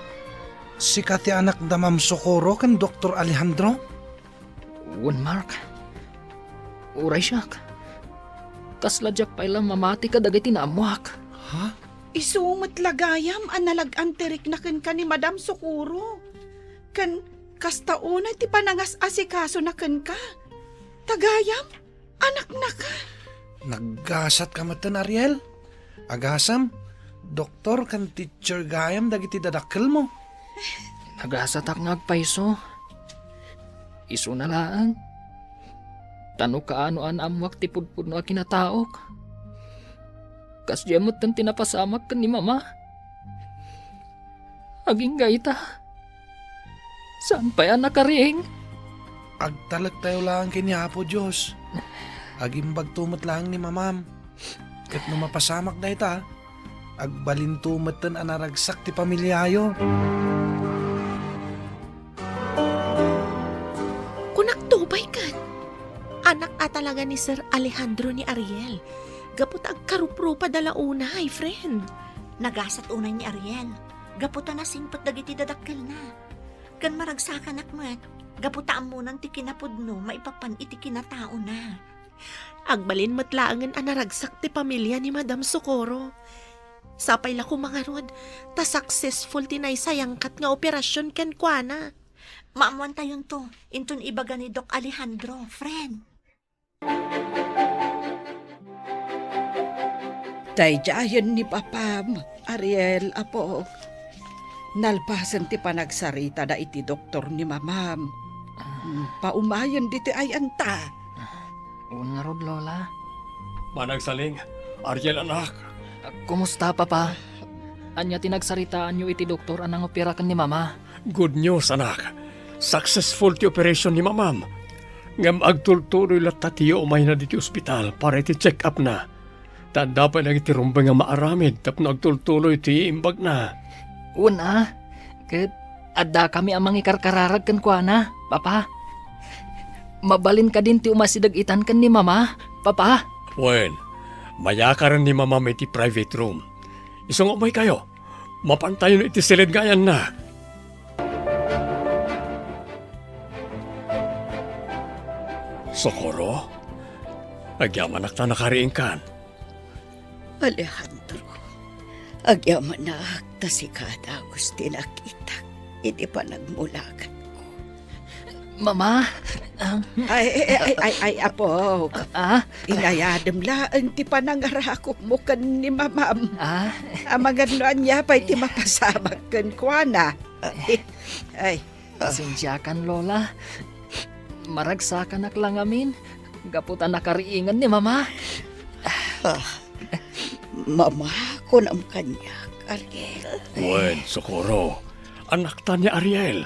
Si kati anak da Ma'am Socorro kan Dr. Alejandro? Wan Mark. Uray siyak. Kasladyak pa ilang mamati ka dagiti na amuak. Ha? Isumot lagayam ang nalagantirik na kan ni Madam Socorro. Kan kastauna ti panangas asikaso na kan ka. Tagayam, anak na ka. Naggasat ka matan, Ariel? Agasam? Doktor kan teacher gayam dagiti dadakkel mo. Nagasatak ngagpaiso. Iso na lang. Tano kaano an amuak ti pudpud no akinataok. Kas jemot tan tinapasamak kan ni mama. Aging gaita. Saan pa yan nakaring? Agtalag tayo lang kiniapo Diyos. Agimbag tumat lang ni mamam. Kat no mapasamak na ita, agbalin tumatan anaragsak ti pamilyayo. Kunaktubay kan. Anak talaga ni Sir Alejandro ni Ariel. Gapot agkaruprupa dalauna, ay friend. Nagasat unay ni Ariel. Gaputa na singpot dagiti dadakkel na. Kan maragsakan akmat. Gaputa amunan ti kinapudno maipapan iti kinatao na. Agbalin matlaangan anaragsak ti pamilya ni Madam Socorro. Sapay la ko mga rod, ta successful tinaysayangkat nga operasyon ken kuana. Maamuan tayon to. Intun ibaga ni Doc Alejandro, friend. Daydayan ni Papam, Ariel, apo. Nalpasan ti panagsarita da iti doktor ni Mamam. Paumayan diti ay anta. Un nga rod, Lola. Managsaling, Ariel anak. Kumusta, Papa? Anya tinagsaritaan nyo iti doktor anang opera kan ni mama. Good news anak. Successful ti operation ni mamam. Ngam agtultuloy lat tatiyo umay na diti ospital para iti check up na. Tanda pa na iti rumbang nga maaramid tapno agtultuloy ti imbag na. Una, ket adda kami amang ikarkararag kan kuana, Papa. Mabalin ka din ti umasidag-itan kan ni mama, Papa. Wen, mayakaran ni mamam iti private room. Isang umay kayo. Mapantayon iti silid gayan na. Socorro, agyaman akta nakariing kan. Alejandro, agyaman na akta si kada gusti nakita. Iti pa nagmulagan ko. Mama, Ay, apo. ah, Inayadam lang ti panangarakop mo kan ni Mamam. ah, Amaganuan niya pa iti mapasamak kan kuana. Ay, pasensya kan, Lola. Maragsakan ak lang amin. Gaputan nakariingan ni mama. Mama ko nam kanya, Ariel. Wen, Socorro, anak ta ni Ariel.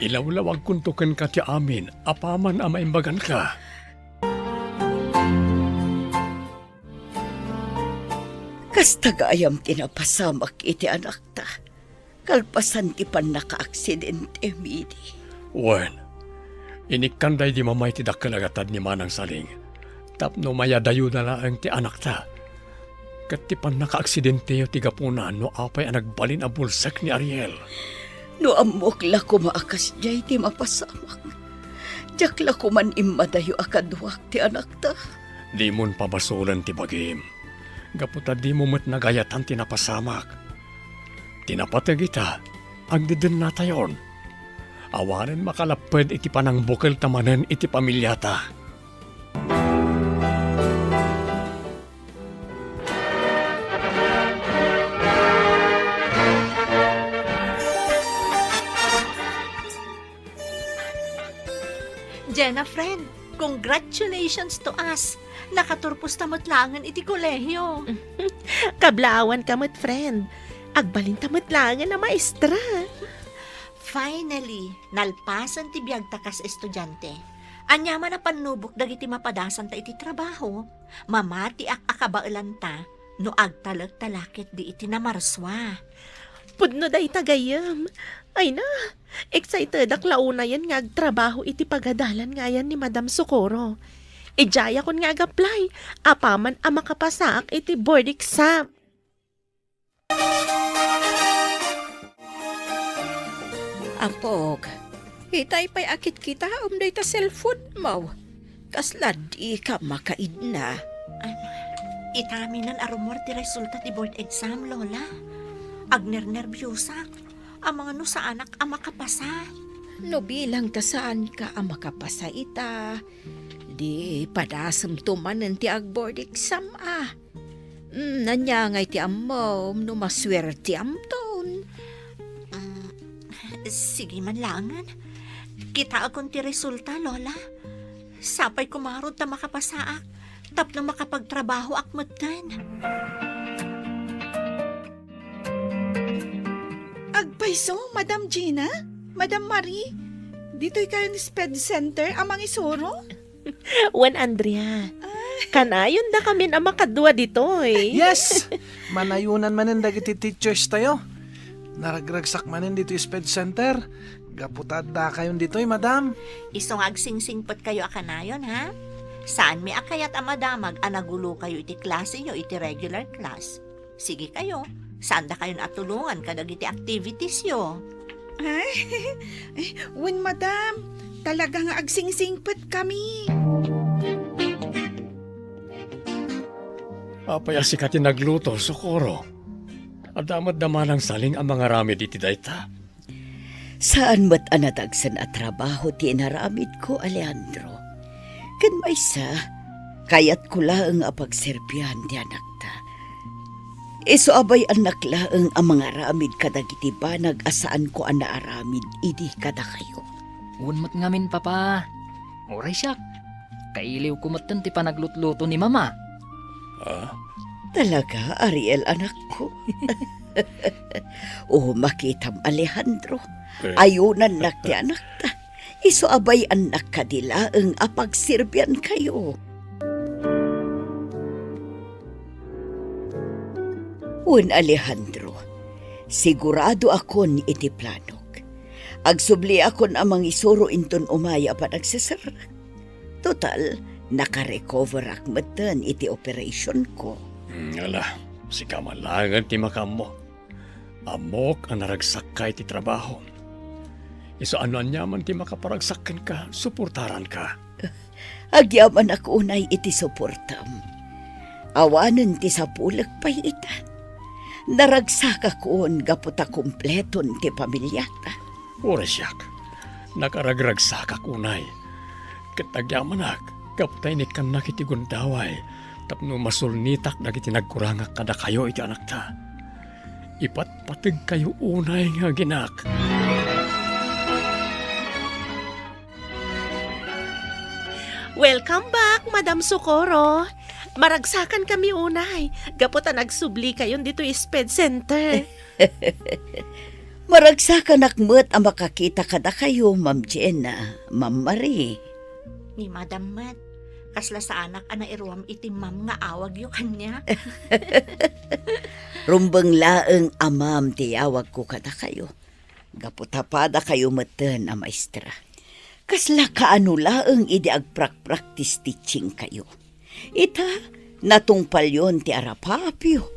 Ilawlawag kuntukan ka ti amin, apaman ang maimbagan ka. Kastagayam tinapasamak iti anak ta. Kalpasan ti pan naka-aksidente, Midi. Wen, inikanday di mamay ti dakalagatad ni Manang Saling. Tapno mayadayo na lang ti anak ta. Kat ti pan naka-aksidente yo ti gapunan no apay ang nagbalin a bulsak ni Ariel. No amok la kumaakas jay ti mapasamak. Jak la kuman imadayo akaduak ti anak ta. Di mon pabasulan ti bagim. Gaputa di mo met nagayatan ti napasamak. Tinapatag ita, agdiden na tayon. Awanen makalapad iti panang bukal tamanen iti pamilyata. Jenna, friend, congratulations to us. Nakaturpos tamot langan iti kolehiyo. Kablawan kamot friend. Agbalin tamot langan na maestra. Finally, nalpasan ti biyag takas estudyante. Anyaman na panubok dagiti mapadasan ta iti trabaho. Mamati ak akabailan ta no agtalag talakit di iti namarswa. Pudno day tagayam. Ay na, excited ak launa yan nga agtrabaho iti pagadalan nga yan ni Madam Socorro. Ijaya kon nga ag-apply. Apaman ang makapasaak iti board exam. Apog, itay pa'y akit kita umday ta cellphone mo. Kasla di ka makaid na. Itaminan arumor ti resulta ti board exam, Lola. Agner-nervyosa. Ang mga no sa anak ang makapasa. No bilang ta saan ka ang makapasa ita. Di padasam tumanan ti agboard exam ah. Nanyangay ti amom no maswerte amton. Sige man langan. Kita akong ti resulta, Lola. Sapay kumarod ta makapasaak. Tapno makapagtrabaho akmatan. Agpaiso, Madam Gina? Madam Marie? Dito'y kayo ni Sped Center amang isuro? Wan Andrea. Kanayon da kami na makadua dito eh. Yes! Manayunan manin dagiti teachers tayo. Naragragsak manin dito yung SPED Center. Gaputad da kayon dito madam. Isong agsingsingpot kayo akanayon, ha? Saan may akayat ang madamag anagulo kayo iti klase nyo, iti regular class? Sige kayo, saan da kayo natulungan kadag iti activities yo? Wen, Madam, talaga nga agsingsingpot kami. Apaya si Kati nagluto, Socorro. Adamat daman ang saling ang mga ramid iti dayta. Saan mat anadagsan at trabaho ti inaramid ko, Alejandro? Kan maysa, kayat ko laeng apagserbihan ti anak ta. Iso abay anak laeng ang mga ramid kadagiti banag asaan ko ang naaramid idi kada kayo. Unmat ngamin, papa. Oray siya. Kailiw kumatan ti panaglutluto ni mama. Ah, Talaga, Ariel, anak ko. Oh, makitam, Alejandro. Ayunan nak ti anak ta. Iso abay anak kadilaeng apagsirbyan kayo. Un Alejandro, sigurado akon iti planog. Agsubli akon amang isuro inton umaya pa nagsasar. Total, nakarecover akmatan iti operation ko. Ala, si kamalangan ti makamo. Amok ang naragsak ka iti trabaho. Iso ano anyaman ti makaparagsakan ka, suportaran ka. Agyaman ako unay iti suportam. Awanan ti sapulag pa'y ita. Naragsak akon gaputa kumpleton ti pamilyata. Oresyak, nakaragragsak akunay. Katagyaman kaputay ni kanak iti gundaway, tapno masulnitak dagiti nagkurangak kada kayo iti anak ta. Ipatpatig kayo unay nga ginak. Welcome back, Madam Socorro. Maragsakan kami unay. Gaputa nagsubli kayon dito yung SPED Center. Maragsakan akmet ang makakita kada kayo, Ma'am Jenna, Ma'am Marie. Ni Madam Mat, kasla sa anak ana iruam iti mam nga awag yo kanya. Rumbang laeng amam tiyawag ko kada kayo. Gaputapada kayo meten a maestra. Kasla kaano laeng idi agprak-practice teaching kayo. Ita, natungpal yon ti arapapyo.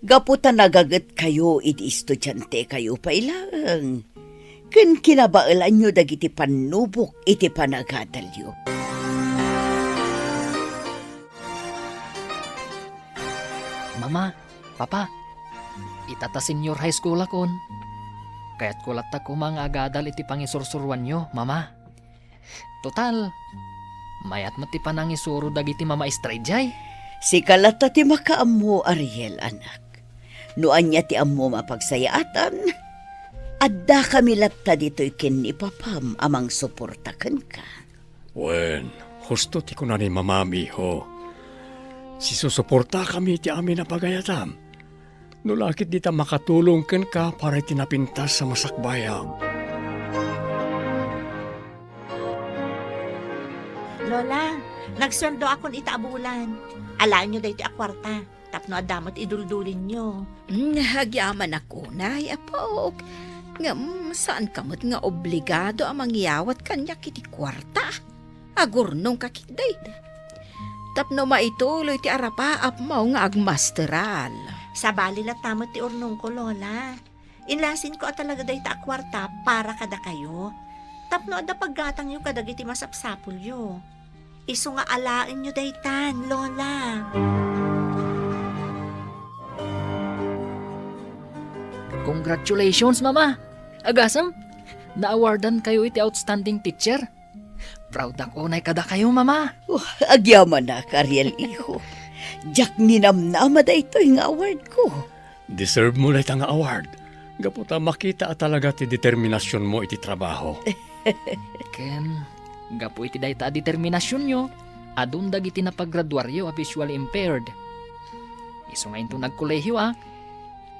Gaputa nagagat kayo idi estudyante kayo pailang. Ken kinabaalan nyo dagiti panubok iti panagadalyo. Mama, papa, itata senior high school akon. Kaya't kulat ko mga agadal iti pangisursuruan nyo, mama. Total, mayat mati panangisuro dagiti mama estrejay. Si kalata ti makaammo, Ariel, anak. Noan niya ti ammo mapagsayaatan. Adda kami latta dito'y ken ni papam amang suportakan ka. Wen, husto ti kuna ni mamami ho. Si susuporta kami ti amin na pagayatam. Nulakit di ta makatulong ken ka para tinapintas sa masakbayam. Lola, nagsweldo akon itaabulan. Alaan nyo dahito akwarta. Tapno adamot iduldulin nyo. Hagyaman ako, nay, apog. Ngam, saan kamot nga obligado ang mangyawat kanya kiti kwarta? Agurnong kakitday. Tapno maituloy ti arapaap mo nga agmasteral. Sa bali la tamot ti urnong ko, Lola. Inlasin ko at talaga day ta kwarta para kada kayo. Tapno ada paggatang yung kadagiti masapsapul yo. Iso nga alain nyo daytan, Lola. Congratulations, Mama! Agasam, na-awardan kayo iti outstanding teacher. Proud ako na kada kayo, Mama. Agyaman na, Ariel, iho. Jak ninamnama da ito yung award ko. Deserve mo na itang award. Gaputa makita talaga ti determinasyon mo iti trabaho. Ken, gapo iti dayta a determinasyon nyo. Adun dagiti na paggraduaryo a visually impaired. Iso nga ito nagkolehiyo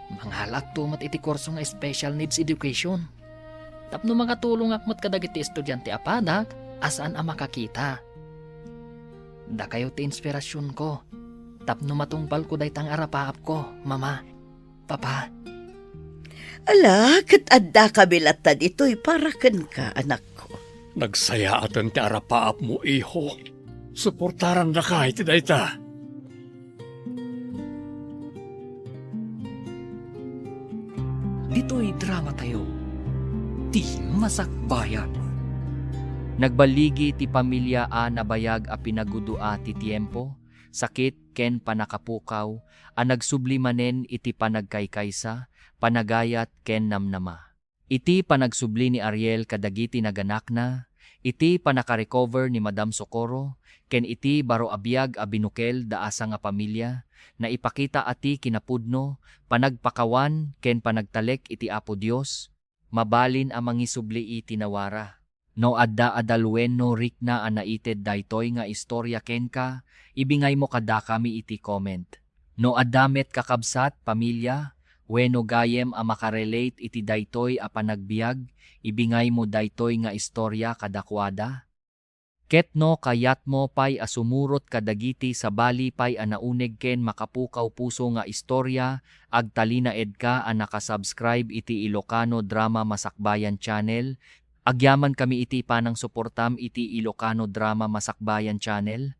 Manghalak tumat iti kurso nga special needs education. Tapno makatulong akmat kadagiti estudyante apadak, asaan a makakita. Da kayo ti inspirasyon ko. Tapno matungpal ko daytang arapaap ko, Mama, Papa. Ala, kat adda kabilata dito'y para ken ka, anak ko. Nagsaya atan ti arapaap mo, iho. Suportaran na ka iti dayta. Dito'y drama tayo. Ti Masakbayan. Nagbaligi ti pamilya a nabayag a pinagudua ti tiempo, sakit ken panakapukaw, a nagsubli manen iti panagkaykaysa, panagayat ken namnama. Iti panagsubli ni Ariel kadagiti naganak na, iti panakarecover ni Madam Socorro, ken iti baro abiyag a binukel da asa nga pamilya, na ipakita ati kinapudno, panagpakawan ken panagtalek iti Apo Dios, mabalin a mangisubli iti nawara. No adda adalwen no rikna a naited daytoy nga istorya ken ka, ibingay mo kada kami iti comment. No addamet kakabsat pamilya, wenno gayem a makarelate iti daytoy a panagbiag, ibingay mo daytoy nga istorya kadakwada. Ket no kayat mo pay asumurot kadagiti sa bali pay a nauneg ken makapukaw puso nga istorya, agtalinaed ka a nakasubscribe iti Ilocano Drama Masakbayan Channel. Agyaman kami iti panang suportam iti Ilocano Drama Masakbayan Channel.